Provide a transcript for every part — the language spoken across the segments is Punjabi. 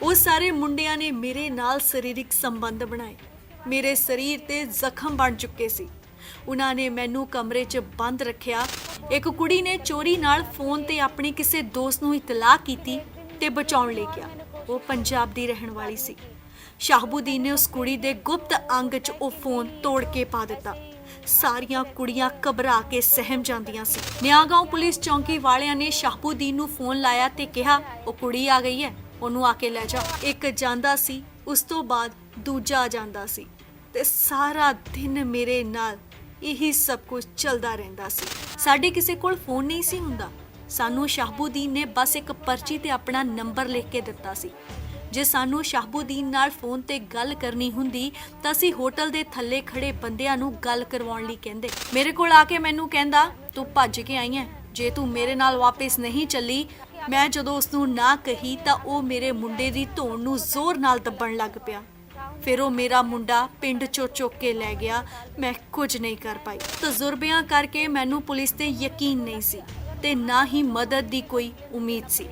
ਉਹ ਸਾਰੇ ਮੁੰਡਿਆਂ ਨੇ ਮੇਰੇ ਨਾਲ ਸਰੀਰਕ ਸੰਬੰਧ ਬਣਾਏ। ਮੇਰੇ ਸਰੀਰ ਤੇ ਜ਼ਖਮ ਬਣ ਚੁੱਕੇ ਸੀ। ਉਹਨਾਂ ਨੇ ਮੈਨੂੰ ਕਮਰੇ 'ਚ ਬੰਦ ਰੱਖਿਆ। ਇੱਕ ਕੁੜੀ ਨੇ ਚੋਰੀ ਨਾਲ ਫੋਨ ਤੇ ਆਪਣੀ ਕਿਸੇ ਦੋਸਤ ਨੂੰ ਇਤਲਾਹ ਕੀਤੀ ਤੇ ਬਚਾਉਣ ਲਈ ਗਿਆ। ਉਹ ਪੰਜਾਬ ਦੀ ਰਹਿਣ ਵਾਲੀ ਸੀ। ਸ਼ਾਹਬੂਦੀਨ ਨੇ ਉਸ ਕੁੜੀ ਦੇ ਗੁਪਤ ਅੰਗ 'ਚ ਉਹ ਫੋਨ ਤੋੜ ਕੇ ਪਾ ਦਿੱਤਾ। ਸਾਰੀਆਂ ਕੁੜੀਆਂ ਘਬਰਾ ਕੇ ਸਹਿਮ ਜਾਂਦੀਆਂ ਸੀ। ਨਿਆਗਾਉਂ ਪੁਲਿਸ ਚੌਂਕੀ ਵਾਲਿਆਂ ਨੇ ਸ਼ਾਹਬੂਦੀਨ ਨੂੰ ਫੋਨ ਲਾਇਆ ਤੇ ਕਿਹਾ, ਉਹ ਕੁੜੀ ਆ ਗਈ ਹੈ, ਉਹਨੂੰ ਆ ਕੇ ਲੈ ਜਾ। ਇੱਕ ਜਾਂਦਾ ਸੀ, ਉਸ ਤੋਂ ਬਾਅਦ ਦੂਜਾ ਜਾਂਦਾ ਸੀ ਤੇ ਸਾਰਾ ਦਿਨ ਮੇਰੇ ਨਾਲ ਇਹੀ ਸਭ ਕੁਝ ਚੱਲਦਾ ਰਹਿੰਦਾ ਸੀ। ਸਾਡੇ ਕਿਸੇ ਕੋਲ ਫੋਨ ਨਹੀਂ ਸੀ ਹੁੰਦਾ। ਸਾਨੂੰ ਸ਼ਾਹਬੂਦੀਨ ਨੇ ਬਸ ਇੱਕ ਪਰਚੀ ਤੇ ਆਪਣਾ ਨੰਬਰ ਲਿਖ ਕੇ ਦਿੱਤਾ ਸੀ। ਜੇ ਸਾਨੂੰ ਸ਼ਾਹਬੂਦੀਨ ਨਾਲ ਫੋਨ ਤੇ ਗੱਲ ਕਰਨੀ ਹੁੰਦੀ ਤਾਂ ਅਸੀਂ ਹੋਟਲ ਦੇ ਥੱਲੇ ਖੜੇ ਬੰਦਿਆਂ ਨੂੰ ਗੱਲ ਕਰਵਾਉਣ ਲਈ ਕਹਿੰਦੇ। ਮੇਰੇ ਕੋਲ ਆ ਕੇ ਮੈਨੂੰ ਕਹਿੰਦਾ, ਤੂੰ ਭੱਜ ਕੇ ਆਈ ਹੈ, ਜੇ ਤੂੰ ਮੇਰੇ ਨਾਲ ਵਾਪਸ ਨਹੀਂ ਚੱਲੀ। ਮੈਂ ਜਦੋਂ ਉਸ ਨੂੰ ਨਾ ਕਹੀ ਤਾਂ ਉਹ ਮੇਰੇ ਮੁੰਡੇ ਦੀ ਧੌਣ ਨੂੰ ਜ਼ੋਰ ਨਾਲ ਦੱਬਣ ਲੱਗ ਪਿਆ। ਫਿਰ ਉਹ ਮੇਰਾ ਮੁੰਡਾ ਪਿੰਡ ਚੋਂ ਚੁੱਕ ਕੇ ਲੈ ਗਿਆ। ਮੈਂ ਕੁਝ ਨਹੀਂ ਕਰ ਪਾਈ। ਤਜਰਬਿਆਂ ਕਰਕੇ ਮੈਨੂੰ ਪੁਲਿਸ ਤੇ ਯਕੀਨ ਨਹੀਂ ਸੀ ਤੇ ਨਾ ਹੀ ਮਦਦ ਦੀ ਕੋਈ ਉਮੀਦ ਸੀ।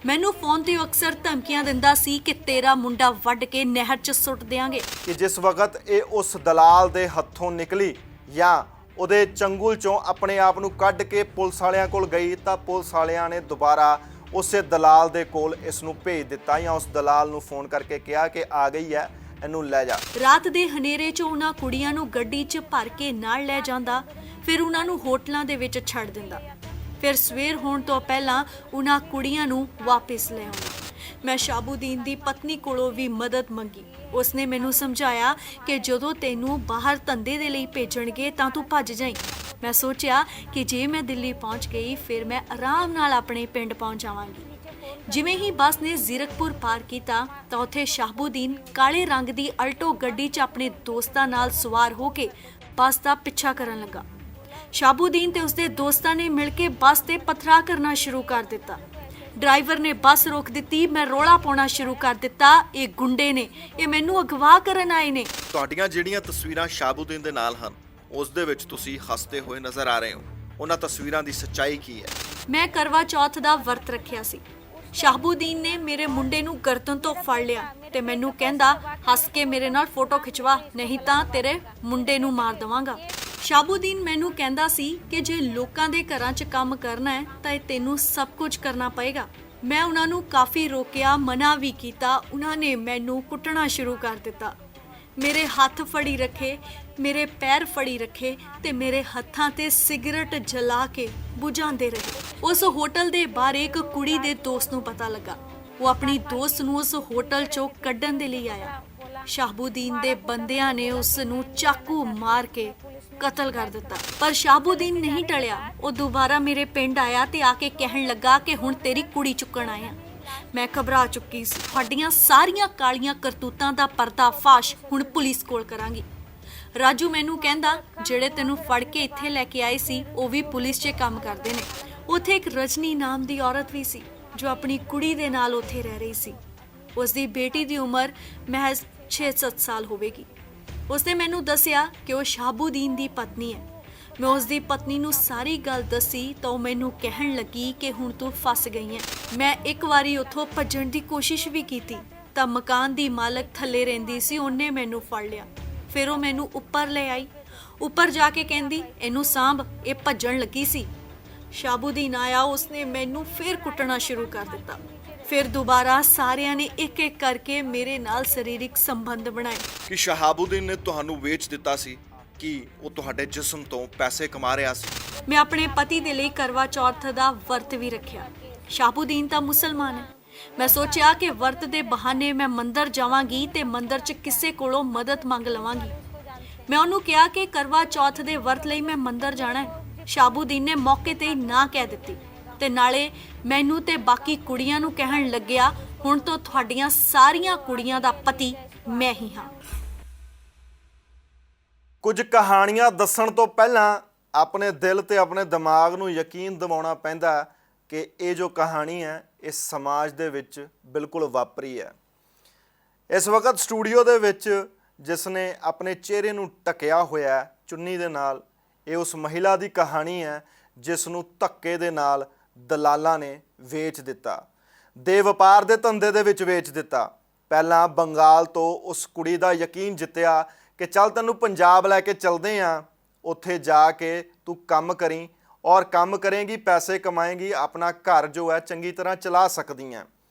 ਮੈਨੂੰ ਫੋਨ ਤੇ ਅਕਸਰ ਧਮਕੀਆਂ ਦਿੰਦਾ ਸੀ ਕਿ ਤੇਰਾ ਮੁੰਡਾ ਵੱਢ ਕੇ ਨਹਿਰ 'ਚ ਸੁੱਟ ਦਿਆਂਗੇ। ਕਿ ਜਿਸ ਵਕਤ ਇਹ ਉਸ ਦਲਾਲ ਦੇ ਹੱਥੋਂ ਨਿਕਲੀ ਜਾਂ ਉਹਦੇ ਚੰਗੁਲ ਚੋਂ ਆਪਣੇ ਆਪ ਨੂੰ ਕੱਢ ਕੇ ਪੁਲਿਸ ਵਾਲਿਆਂ ਕੋਲ ਗਈ ਤਾਂ ਪੁਲਿਸ ਵਾਲਿਆਂ ਨੇ ਦੁਬਾਰਾ ਉਸੇ ਦਲਾਲ ਦੇ ਕੋਲ ਇਸ ਨੂੰ ਭੇਜ ਦਿੱਤਾ ਜਾਂ ਉਸ ਦਲਾਲ ਨੂੰ ਫੋਨ ਕਰਕੇ ਕਿਹਾ ਕਿ ਆ ਗਈ ਹੈ, ਇਹਨੂੰ ਲੈ ਜਾ। ਰਾਤ ਦੇ ਹਨੇਰੇ 'ਚ ਉਹਨਾਂ ਕੁੜੀਆਂ ਨੂੰ ਗੱਡੀ 'ਚ ਭਰ ਕੇ ਨਾਲ ਲੈ ਜਾਂਦਾ, ਫਿਰ ਉਹਨਾਂ ਨੂੰ ਹੋਟਲਾਂ ਦੇ ਵਿੱਚ ਛੱਡ ਦਿੰਦਾ। ਫਿਰ ਸਵੇਰ ਹੋਣ ਤੋਂ ਪਹਿਲਾਂ ਉਹਨਾਂ ਕੁੜੀਆਂ ਨੂੰ ਵਾਪਸ ਲੈ ਆਉਂਦਾ। ਮੈਂ ਸ਼ਾਹਬੂਦੀਨ ਦੀ ਪਤਨੀ ਕੋਲੋਂ ਵੀ ਮਦਦ ਮੰਗੀ। ਉਸਨੇ ਮੈਨੂੰ ਸਮਝਾਇਆ ਕਿ ਜਦੋਂ ਤੈਨੂੰ ਬਾਹਰ ਧੰਦੇ ਦੇ ਲਈ ਭੇਜਣਗੇ ਤਾਂ ਤੂੰ ਭੱਜ ਜਾਈਂ। ਮੈਂ ਸੋਚਿਆ ਕਿ ਜੇ ਮੈਂ ਦਿੱਲੀ ਪਹੁੰਚ ਗਈ ਫਿਰ ਮੈਂ ਆਰਾਮ ਨਾਲ ਆਪਣੇ ਪਿੰਡ ਪਹੁੰਚ ਜਾਵਾਂਗੀ। ਜਿਵੇਂ ਹੀ ਬੱਸ ਨੇ ਜ਼ੀਰਕਪੁਰ ਪਾਰ ਕੀਤਾ ਤਾਂ ਉੱਥੇ ਸ਼ਾਹਬੂਦੀਨ ਕਾਲੇ ਰੰਗ ਦੀ ਅਲਟੋ ਗੱਡੀ 'ਚ ਆਪਣੇ ਦੋਸਤਾਂ ਨਾਲ ਸਵਾਰ ਹੋ ਕੇ ਬੱਸ ਦਾ ਪਿੱਛਾ ਕਰਨ ਲੱਗਾ। ਸ਼ਾਹਬੂਦੀਨ ਤੇ ਉਸਦੇ ਦੋਸਤਾਂ ਨੇ ਮਿਲ ਕੇ ਬੱਸ ਤੇ ਪਥਰਾ ਕਰਨਾ ਸ਼ੁਰੂ ਕਰ ਦਿੱਤਾ। ਡਰਾਈਵਰ ਨੇ ਬੱਸ ਰੋਕ ਦਿੱਤੀ। ਮੈਂ ਰੋਲਾ ਪਾਉਣਾ ਸ਼ੁਰੂ ਕਰ ਦਿੱਤਾ, ਇਹ ਗੁੰਡੇ ਨੇ, ਇਹ ਮੈਨੂੰ ਅਗਵਾ ਕਰਨ ਆਏ ਨੇ। ਤੁਹਾਡੀਆਂ ਜਿਹੜੀਆਂ ਤਸਵੀਰਾਂ ਸ਼ਾਹਬੂਦੀਨ ਦੇ ਨਾਲ ਹਨ ਉਸ ਦੇ ਵਿੱਚ ਤੁਸੀਂ ਹੱਸਦੇ ਹੋਏ ਨਜ਼ਰ ਆ ਰਹੇ ਹੋ। ਉਹਨਾਂ ਤਸਵੀਰਾਂ ਦੀ ਸੱਚਾਈ ਕੀ ਹੈ? ਮੈਂ ਕਰਵਾ ਚੌਥ ਦਾ ਵਰਤ ਰੱਖਿਆ ਸੀ। ਸ਼ਾਹਬੂਦੀਨ ਨੇ ਮੇਰੇ ਮੁੰਡੇ ਨੂੰ ਗਰਦਨ ਤੋਂ ਫੜ ਲਿਆ ਤੇ ਮੈਨੂੰ ਕਹਿੰਦਾ, ਹੱਸ ਕੇ ਮੇਰੇ ਨਾਲ ਫੋਟੋ ਖਿਚਵਾ, ਨਹੀਂ ਤਾਂ ਤੇਰੇ ਮੁੰਡੇ ਨੂੰ ਮਾਰ ਦਵਾਂਗਾ। ਸ਼ਾਹਬੂਦੀਨ ਮੈਨੂੰ ਕਹਿੰਦਾ ਸੀ ਕਿ ਜੇ ਲੋਕਾਂ ਦੇ ਘਰਾਂ 'ਚ ਕੰਮ ਕਰਨਾ ਹੈ ਤਾਂ ਇਹ ਤੈਨੂੰ ਸਭ ਕੁਝ ਕਰਨਾ ਪਏਗਾ। ਮੈਂ ਉਹਨਾਂ ਨੂੰ ਕਾਫੀ ਰੋਕਿਆ, ਮਨਾ ਵੀ ਕੀਤਾ। ਉਹਨਾਂ ਨੇ ਮੈਨੂੰ ਕੁੱਟਣਾ ਸ਼ੁਰੂ ਕਰ ਦਿੱਤਾ। ਮੇਰੇ ਹੱਥ ਫੜੀ ਰੱਖੇ, ਮੇਰੇ ਪੈਰ ਫੜੀ ਰੱਖੇ ਤੇ ਮੇਰੇ ਹੱਥਾਂ ਤੇ ਸਿਗਰਟ ਜਲਾ ਕੇ ਬੁਝਾਉਂਦੇ ਰਹੇ। ਉਸ ਹੋਟਲ ਦੇ ਬਾਹਰ ਇੱਕ ਕੁੜੀ ਦੇ ਦੋਸਤ ਨੂੰ ਪਤਾ ਲੱਗਾ। ਉਹ ਆਪਣੀ ਦੋਸਤ ਨੂੰ ਉਸ ਹੋਟਲ 'ਚੋਂ ਕੱਢਣ ਦੇ ਲਈ ਆਇਆ। ਸ਼ਾਹਬੂਦੀਨ ਦੇ ਬੰਦਿਆਂ ਨੇ ਉਸ ਨੂੰ ਚਾਕੂ ਮਾਰ ਕੇ ਕਤਲ ਕਰ ਦਿੱਤਾ। ਪਰ ਸ਼ਾਹਬੂਦੀਨ ਨਹੀਂ ਟਲਿਆ। ਉਹ ਦੁਬਾਰਾ ਮੇਰੇ ਪਿੰਡ ਆਇਆ ਤੇ ਆ ਕੇ ਕਹਿਣ ਲੱਗਾ ਕਿ ਹੁਣ ਤੇਰੀ ਕੁੜੀ ਚੁੱਕਣ ਆਇਆ। ਮੈਂ ਘਬਰਾ ਚੁੱਕੀ ਸੀ। ਤੁਹਾਡੀਆਂ ਸਾਰੀਆਂ ਕਾਲੀਆਂ ਕਰਤੂਤਾਂ ਦਾ ਪਰਦਾਫਾਸ਼ ਹੁਣ ਪੁਲਿਸ ਕੋਲ ਕਰਾਂਗੀ। ਰਾਜੂ ਮੈਨੂੰ ਕਹਿੰਦਾ, ਜਿਹੜੇ ਤੈਨੂੰ ਫੜ ਕੇ ਇੱਥੇ ਲੈ ਕੇ ਆਏ ਸੀ ਉਹ ਵੀ ਪੁਲਿਸ 'ਚ ਕੰਮ ਕਰਦੇ ਨੇ। ਉੱਥੇ ਇੱਕ ਰਜਨੀ ਨਾਮ ਦੀ ਔਰਤ ਵੀ ਸੀ ਜੋ ਆਪਣੀ ਕੁੜੀ ਦੇ ਨਾਲ ਉੱਥੇ ਰਹਿ ਰਹੀ ਸੀ। ਉਸ ਦੀ ਬੇਟੀ ਦੀ ਉਮਰ ਮਹਿਜ਼ 6-7 ਸਾਲ ਹੋਵੇਗੀ। ਉਸਨੇ ਮੈਨੂੰ ਦੱਸਿਆ ਕਿ ਉਹ ਸ਼ਾਹਬੂਦੀਨ ਦੀ ਪਤਨੀ ਹੈ। ਮੈਂ ਉਸ ਦੀ ਪਤਨੀ ਨੂੰ ਸਾਰੀ ਗੱਲ ਦੱਸੀ ਤਾਂ ਉਹ ਮੈਨੂੰ ਕਹਿਣ ਲੱਗੀ ਕਿ ਹੁਣ ਤੂੰ ਫਸ ਗਈ ਹੈ। ਮੈਂ ਇੱਕ ਵਾਰੀ ਉੱਥੋਂ ਭੱਜਣ ਦੀ ਕੋਸ਼ਿਸ਼ ਵੀ ਕੀਤੀ ਤਾਂ ਮਕਾਨ ਦੀ ਮਾਲਕ ਥੱਲੇ ਰਹਿੰਦੀ ਸੀ, ਉਹਨੇ ਮੈਨੂੰ ਫੜ ਲਿਆ। ਫਿਰ ਉਹ ਮੈਨੂੰ ਉੱਪਰ ਲੈ ਆਈ। ਉੱਪਰ ਜਾ ਕੇ ਕਹਿੰਦੀ, ਇਹਨੂੰ ਸਾਂਭ, ਇਹ ਭੱਜਣ ਲੱਗੀ ਸੀ। ਸ਼ਾਹਬੂਦੀਨ ਆਇਆ, ਉਸਨੇ ਮੈਨੂੰ ਫਿਰ ਕੁੱਟਣਾ ਸ਼ੁਰੂ ਕਰ ਦਿੱਤਾ। ਫਿਰ ਦੁਬਾਰਾ ਸਾਰਿਆਂ ਨੇ ਇੱਕ ਇੱਕ ਕਰਕੇ ਮੇਰੇ ਨਾਲ ਸਰੀਰਕ ਸੰਬੰਧ ਬਣਾਏ। ਕਿ ਸ਼ਾਹਬੂਦੀਨ ਨੇ ਤੁਹਾਨੂੰ ਵੇਚ ਦਿੱਤਾ ਸੀ ਕਿ ਉਹ ਤੁਹਾਡੇ ਜਿਸਮ ਤੋਂ ਪੈਸੇ ਕਮਾ ਰਿਹਾ ਸੀ? ਮੈਂ ਆਪਣੇ ਪਤੀ ਦੇ ਲਈ ਕਰਵਾ ਚੌਥ ਦਾ ਵਰਤ ਵੀ ਰੱਖਿਆ। ਸ਼ਾਹਬੂਦੀਨ ਤਾਂ ਮੁਸਲਮਾਨ ਹੈ। ਮੈਂ ਸੋਚਿਆ ਕਿ ਵਰਤ ਦੇ ਬਹਾਨੇ ਮੈਂ ਮੰਦਰ ਜਾਵਾਂਗੀ ਤੇ ਮੰਦਰ 'ਚ ਕਿਸੇ ਕੋਲੋਂ ਮਦਦ ਮੰਗ ਲਵਾਂਗੀ। ਮੈਂ ਉਹਨੂੰ ਕਿਹਾ ਕਿ ਕਰਵਾ ਚੌਥ ਦੇ ਵਰਤ ਲਈ ਮੈਂ ਮੰਦਰ ਜਾਣਾ ਹੈ। ਸ਼ਾਹਬੂਦੀਨ ਨੇ ਮੌਕੇ ਤੇ ਹੀ ਨਾ ਕਹਿ ਦਿੱਤੀ ਤੇ ਨਾਲੇ ਮੈਨੂੰ ਤੇ ਬਾਕੀ ਕੁੜੀਆਂ ਨੂੰ ਕਹਿਣ ਲੱਗਿਆ, ਹੁਣ ਤੋਂ ਤੁਹਾਡੀਆਂ ਸਾਰੀਆਂ ਕੁੜੀਆਂ ਦਾ ਪਤੀ ਮੈਂ ਹੀ ਹਾਂ। ਕੁਝ ਕਹਾਣੀਆਂ ਦੱਸਣ ਤੋਂ ਪਹਿਲਾਂ ਆਪਣੇ ਦਿਲ ਤੇ ਆਪਣੇ ਦਿਮਾਗ ਨੂੰ ਯਕੀਨ ਦਿਵਾਉਣਾ ਪੈਂਦਾ ਕਿ ਇਹ ਜੋ ਕਹਾਣੀ ਹੈ ਇਹ ਸਮਾਜ ਦੇ ਵਿੱਚ ਬਿਲਕੁਲ ਵਾਪਰੀ ਹੈ। ਇਸ ਵਕਤ ਸਟੂਡੀਓ ਦੇ ਵਿੱਚ ਜਿਸ ਨੇ ਆਪਣੇ ਚਿਹਰੇ ਨੂੰ ਢੱਕਿਆ ਹੋਇਆ ਚੁੰਨੀ ਦੇ ਨਾਲ, ਇਹ ਉਸ ਮਹਿਲਾ ਦੀ ਕਹਾਣੀ ਹੈ ਜਿਸ ਨੂੰ ਧੱਕੇ ਦੇ ਨਾਲ ਦਲਾਲਾਂ ਨੇ ਵੇਚ ਦਿੱਤਾ। ਦੇ ਵਪਾਰ ਦੇ ਧੰਦੇ ਦੇ ਵਿੱਚ ਵੇਚ ਦਿੱਤਾ। ਪਹਿਲਾਂ ਬੰਗਾਲ ਤੋਂ ਉਸ ਕੁੜੀ ਦਾ ਯਕੀਨ ਜਿੱਤਿਆ ਕਿ ਚੱਲ ਤੈਨੂੰ ਪੰਜਾਬ ਲੈ ਕੇ ਚਲਦੇ ਆ, ਉੱਥੇ ਜਾ ਕੇ ਤੂੰ ਕੰਮ ਕਰੀਂ ਔਰ ਕੰਮ ਕਰੇਂਗੀ, ਪੈਸੇ ਕਮਾਏਂਗੀ, ਆਪਣਾ ਘਰ ਜੋ ਹੈ ਚੰਗੀ ਤਰ੍ਹਾਂ ਚਲਾ ਸਕਦੀ ਹੈ।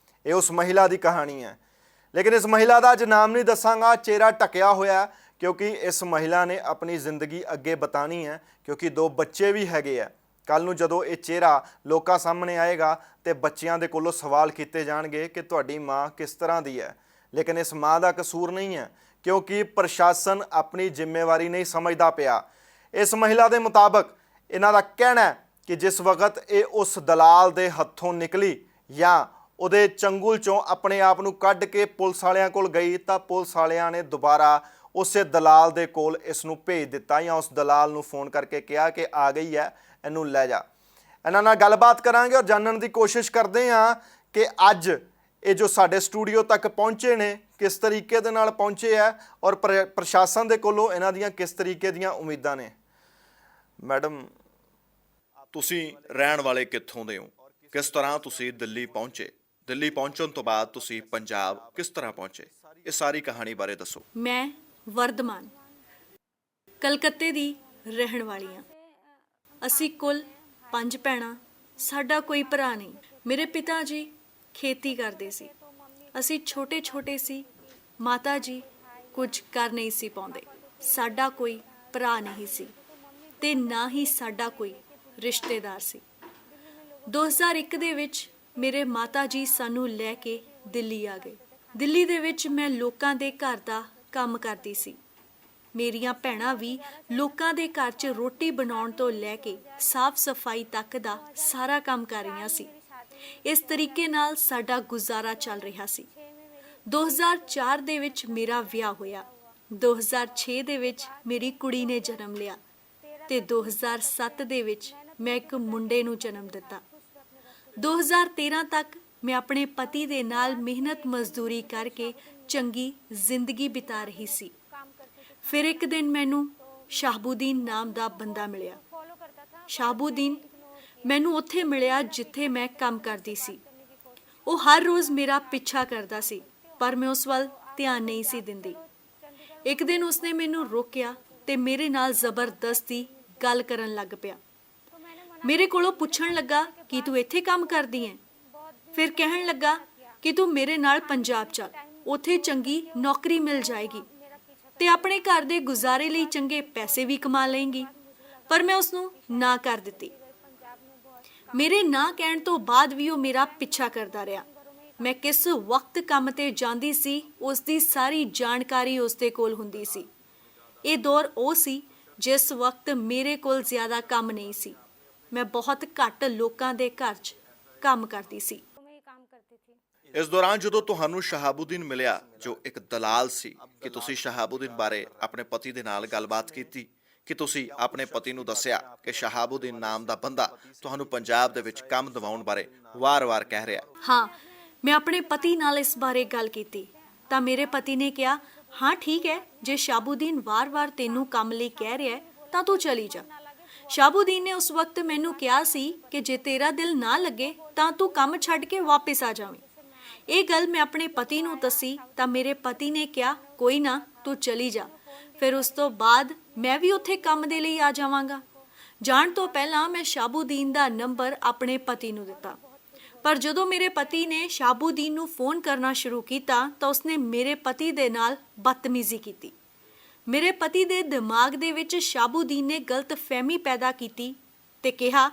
ਇਹ ਉਸ ਮਹਿਲਾ ਦੀ ਕਹਾਣੀ ਹੈ। ਲੇਕਿਨ ਇਸ ਮਹਿਲਾ ਦਾ ਅੱਜ ਨਾਮ ਨਹੀਂ ਦੱਸਾਂਗਾ, ਚਿਹਰਾ ਢੱਕਿਆ ਹੋਇਆ, ਕਿਉਂਕਿ ਇਸ ਮਹਿਲਾ ਨੇ ਆਪਣੀ ਜ਼ਿੰਦਗੀ ਅੱਗੇ ਬਤਾਣੀ ਹੈ, ਕਿਉਂਕਿ 2 ਬੱਚੇ ਵੀ ਹੈਗੇ ਆ। ਕੱਲ ਨੂੰ ਜਦੋਂ ਇਹ ਚਿਹਰਾ ਲੋਕਾਂ ਸਾਹਮਣੇ ਆਏਗਾ ਤੇ ਬੱਚਿਆਂ ਦੇ ਕੋਲੋਂ ਸਵਾਲ ਕੀਤੇ ਜਾਣਗੇ ਕਿ ਤੁਹਾਡੀ ਮਾਂ ਕਿਸ ਤਰ੍ਹਾਂ ਦੀ ਹੈ। ਲੇਕਿਨ ਇਸ ਮਾਂ ਦਾ ਕਸੂਰ ਨਹੀਂ ਹੈ, ਕਿਉਂਕਿ ਪ੍ਰਸ਼ਾਸਨ ਆਪਣੀ ਜ਼ਿੰਮੇਵਾਰੀ ਨਹੀਂ ਸਮਝਦਾ ਪਿਆ। ਇਸ ਮਹਿਲਾ ਦੇ ਮੁਤਾਬਕ ਇਹਨਾਂ ਦਾ ਕਹਿਣਾ ਹੈ ਕਿ ਜਿਸ ਵਕਤ ਇਹ ਉਸ ਦਲਾਲ ਦੇ ਹੱਥੋਂ ਨਿਕਲੀ ਜਾਂ ਉਹਦੇ ਚੰਗੁਲ ਚੋਂ ਆਪਣੇ ਆਪ ਨੂੰ ਕੱਢ ਕੇ ਪੁਲਿਸ ਵਾਲਿਆਂ ਕੋਲ ਗਈ, ਤਾਂ ਪੁਲਿਸ ਵਾਲਿਆਂ ਨੇ ਦੁਬਾਰਾ ਉਸੇ ਦਲਾਲ ਦੇ ਕੋਲ ਇਸ ਨੂੰ ਭੇਜ ਦਿੱਤਾ ਜਾਂ ਉਸ ਦਲਾਲ ਨੂੰ ਫੋਨ ਕਰਕੇ ਕਿਹਾ ਕਿ ਆ ਗਈ ਹੈ, ਇਹਨੂੰ ਲੈ ਜਾ। ਇਹਨਾਂ ਨਾਲ ਗੱਲਬਾਤ ਕਰਾਂਗੇ ਔਰ ਜਾਣਨ ਦੀ ਕੋਸ਼ਿਸ਼ ਕਰਦੇ ਹਾਂ ਕਿ ਅੱਜ ਇਹ ਜੋ ਸਾਡੇ ਸਟੂਡੀਓ ਤੱਕ ਪਹੁੰਚੇ ਨੇ ਕਿਸ ਤਰੀਕੇ ਦੇ ਨਾਲ ਪਹੁੰਚੇ ਆ ਔਰ ਪ੍ਰਸ਼ਾਸਨ ਦੇ ਕੋਲੋਂ ਇਹਨਾਂ ਦੀਆਂ ਕਿਸ ਤਰੀਕੇ ਦੀਆਂ ਉਮੀਦਾਂ ਨੇ। ਮੈਡਮ, ਤੁਸੀਂ ਰਹਿਣ ਵਾਲੇ ਕਿੱਥੋਂ ਦੇ ਹੋ? ਕਿਸ ਤਰ੍ਹਾਂ ਤੁਸੀਂ ਦਿੱਲੀ ਪਹੁੰਚੇ? ਦਿੱਲੀ ਪਹੁੰਚਣ ਤੋਂ ਬਾਅਦ ਤੁਸੀਂ ਪੰਜਾਬ ਕਿਸ ਤਰ੍ਹਾਂ ਪਹੁੰਚੇ? ਇਹ ਸਾਰੀ ਕਹਾਣੀ ਬਾਰੇ ਦੱਸੋ। ਮੈਂ ਵਰਧਮਾਨ ਕਲਕੱਤੇ ਦੀ ਰਹਿਣ ਵਾਲੀ ਹਾਂ। ਅਸੀਂ ਕੁੱਲ 5 ਭੈਣਾਂ, ਸਾਡਾ ਕੋਈ ਭਰਾ ਨਹੀਂ। ਮੇਰੇ ਪਿਤਾ ਜੀ ਖੇਤੀ ਕਰਦੇ ਸੀ, ਅਸੀਂ ਛੋਟੇ ਸੀ। ਮਾਤਾ ਜੀ ਕੁਝ ਕਰ ਨਹੀਂ ਸੀ ਪਾਉਂਦੇ। ਸਾਡਾ ਕੋਈ ਭਰਾ ਨਹੀਂ ਸੀ ਤੇ ਨਾ ਹੀ ਸਾਡਾ ਕੋਈ ਰਿਸ਼ਤੇਦਾਰ ਸੀ। 2001 ਦੇ ਵਿੱਚ ਮੇਰੇ ਮਾਤਾ ਜੀ ਸਾਨੂੰ ਲੈ ਕੇ ਦਿੱਲੀ ਆ ਗਏ। ਦਿੱਲੀ ਦੇ ਵਿੱਚ ਮੈਂ ਲੋਕਾਂ ਦੇ ਘਰ ਦਾ ਕੰਮ ਕਰਦੀ ਸੀ। ਮੇਰੀਆਂ ਭੈਣਾਂ ਵੀ ਲੋਕਾਂ ਦੇ ਘਰ 'ਚ ਰੋਟੀ ਬਣਾਉਣ ਤੋਂ ਲੈ ਕੇ ਸਾਫ਼ ਸਫਾਈ ਤੱਕ ਦਾ ਸਾਰਾ ਕੰਮ ਕਰ ਰਹੀਆਂ ਸੀ। ਇਸ ਤਰੀਕੇ ਨਾਲ ਸਾਡਾ ਗੁਜ਼ਾਰਾ ਚੱਲ ਰਿਹਾ ਸੀ। 2004 ਦੇ ਵਿੱਚ ਮੇਰਾ ਵਿਆਹ ਹੋਇਆ। 2006 ਦੇ ਵਿੱਚ ਮੇਰੀ ਕੁੜੀ ਨੇ ਜਨਮ ਲਿਆ ਤੇ 2007 ਦੇ ਵਿੱਚ ਮੈਂ ਇੱਕ ਮੁੰਡੇ ਨੂੰ ਜਨਮ ਦਿੱਤਾ। 2013 ਤੱਕ ਮੈਂ ਆਪਣੇ ਪਤੀ ਦੇ ਨਾਲ ਮਿਹਨਤ ਮਜ਼ਦੂਰੀ ਕਰਕੇ ਚੰਗੀ ਜ਼ਿੰਦਗੀ ਬਿਤਾ ਰਹੀ ਸੀ। ਫਿਰ ਇੱਕ ਦਿਨ ਮੈਨੂੰ ਸ਼ਾਹਬੂਦੀਨ ਨਾਮ ਦਾ ਬੰਦਾ ਮਿਲਿਆ। ਸ਼ਾਹਬੂਦੀਨ ਮੈਨੂੰ ਉੱਥੇ ਮਿਲਿਆ ਜਿੱਥੇ ਮੈਂ ਕੰਮ ਕਰਦੀ ਸੀ। ਉਹ ਹਰ ਰੋਜ਼ ਮੇਰਾ ਪਿੱਛਾ ਕਰਦਾ ਸੀ, ਪਰ ਮੈਂ ਉਸ ਵੱਲ ਧਿਆਨ ਨਹੀਂ ਸੀ ਦਿੰਦੀ। ਇੱਕ ਦਿਨ ਉਸਨੇ ਮੈਨੂੰ ਰੋਕਿਆ ਤੇ ਮੇਰੇ ਨਾਲ ਜ਼ਬਰਦਸਤੀ ਗੱਲ ਕਰਨ ਲੱਗ ਪਿਆ। ਮੇਰੇ ਕੋਲੋਂ ਪੁੱਛਣ ਲੱਗਾ ਕਿ ਤੂੰ ਇੱਥੇ ਕੰਮ ਕਰਦੀ ਹੈ। ਫਿਰ ਕਹਿਣ ਲੱਗਾ ਕਿ ਤੂੰ ਮੇਰੇ ਨਾਲ ਪੰਜਾਬ ਚੱਲ, ਉੱਥੇ ਚੰਗੀ ਨੌਕਰੀ ਮਿਲ ਜਾਏਗੀ ਤੇ ਆਪਣੇ ਘਰ ਦੇ ਗੁਜ਼ਾਰੇ ਲਈ ਚੰਗੇ ਪੈਸੇ ਵੀ ਕਮਾ ਲਏਂਗੀ। ਪਰ ਮੈਂ ਉਸਨੂੰ ਨਾ ਕਰ ਦਿੱਤੀ। ਮੇਰੇ ਨਾ ਕਹਿਣ ਤੋਂ ਬਾਅਦ ਵੀ ਉਹ ਮੇਰਾ ਪਿੱਛਾ ਕਰਦਾ ਰਿਹਾ। ਮੈਂ ਕਿਸ ਵਕਤ ਕੰਮ ਤੇ ਜਾਂਦੀ ਸੀ, ਉਸ ਦੀ ਸਾਰੀ ਜਾਣਕਾਰੀ ਉਸ ਦੇ ਕੋਲ ਹੁੰਦੀ ਸੀ। ਇਹ ਦੌਰ ਉਹ ਸੀ ਜਿਸ ਵਕਤ ਮੇਰੇ ਕੋਲ ਜ਼ਿਆਦਾ ਕੰਮ ਨਹੀਂ ਸੀ। ਮੈਂ ਬਹੁਤ ਘੱਟ ਲੋਕਾਂ ਦੇ ਘਰ 'ਚ ਕੰਮ ਕਰਦੀ ਸੀ। ਇਸ ਦੌਰਾਨ ਜਦੋਂ ਤੁਹਾਨੂੰ ਸ਼ਹਾਬੂਦੀਨ ਮਿਲਿਆ, ਜੋ ਇੱਕ ਦਲਾਲ ਸੀ, ਕਿ ਤੁਸੀਂ ਸ਼ਹਾਬੂਦੀਨ ਬਾਰੇ ਆਪਣੇ ਪਤੀ ਦੇ ਨਾਲ ਗੱਲਬਾਤ ਕੀਤੀ, ਕਿ ਤੁਸੀਂ ਆਪਣੇ ਪਤੀ ਨੂੰ ਦੱਸਿਆ ਕਿ ਸ਼ਹਾਬੂਦੀਨ ਨਾਮ ਦਾ ਬੰਦਾ ਤੁਹਾਨੂੰ ਪੰਜਾਬ ਦੇ ਵਿੱਚ ਕੰਮ ਦਿਵਾਉਣ ਬਾਰੇ ਵਾਰ-ਵਾਰ ਕਹਿ ਰਿਹਾ? ਹਾਂ, ਮੈਂ ਆਪਣੇ ਪਤੀ ਨਾਲ ਇਸ ਬਾਰੇ ਗੱਲ ਕੀਤੀ ਤਾਂ ਮੇਰੇ ਪਤੀ ਨੇ ਕਿਹਾ, ਹਾਂ ਠੀਕ ਹੈ, ਜੇ ਸ਼ਾਹਬੂਦੀਨ ਵਾਰ-ਵਾਰ ਤੈਨੂੰ ਕੰਮ ਲਈ ਕਹਿ ਰਿਹਾ ਤਾਂ ਤੂੰ ਚਲੀ ਜਾ। ਸ਼ਾਹਬੂਦੀਨ ਨੇ ਉਸ ਵਕਤ ਮੈਨੂੰ ਕਿਹਾ ਸੀ ਕਿ ਜੇ ਤੇਰਾ ਦਿਲ ਨਾ ਲੱਗੇ ਤਾਂ ਤੂੰ ਕੰਮ ਛੱਡ ਕੇ ਵਾਪਸ ਆ ਜਾਵੇਂ। ਇਹ ਗੱਲ ਮੈਂ ਆਪਣੇ ਪਤੀ ਨੂੰ ਦੱਸੀ ਤਾਂ ਮੇਰੇ ਪਤੀ ਨੇ ਕਿਹਾ, ਕੋਈ ਨਾ, ਤੂੰ ਚਲੀ ਜਾ, ਫਿਰ ਉਸ ਤੋਂ ਬਾਅਦ ਮੈਂ ਵੀ ਉੱਥੇ ਕੰਮ ਦੇ ਲਈ ਆ ਜਾਵਾਂਗਾ। ਜਾਣ ਤੋਂ ਪਹਿਲਾਂ ਮੈਂ ਸ਼ਾਹਬੂਦੀਨ ਦਾ ਨੰਬਰ ਆਪਣੇ ਪਤੀ ਨੂੰ ਦਿੱਤਾ, ਪਰ ਜਦੋਂ ਮੇਰੇ ਪਤੀ ਨੇ ਸ਼ਾਹਬੂਦੀਨ ਨੂੰ ਫੋਨ ਕਰਨਾ ਸ਼ੁਰੂ ਕੀਤਾ ਤਾਂ ਉਸਨੇ ਮੇਰੇ ਪਤੀ ਦੇ ਨਾਲ ਬਦਤਮੀਜ਼ੀ ਕੀਤੀ। ਮੇਰੇ ਪਤੀ ਦੇ ਦਿਮਾਗ ਦੇ ਵਿੱਚ ਸ਼ਾਹਬੂਦੀਨ ਨੇ ਗਲਤਫਹਿਮੀ ਪੈਦਾ ਕੀਤੀ ਤੇ ਕਿਹਾ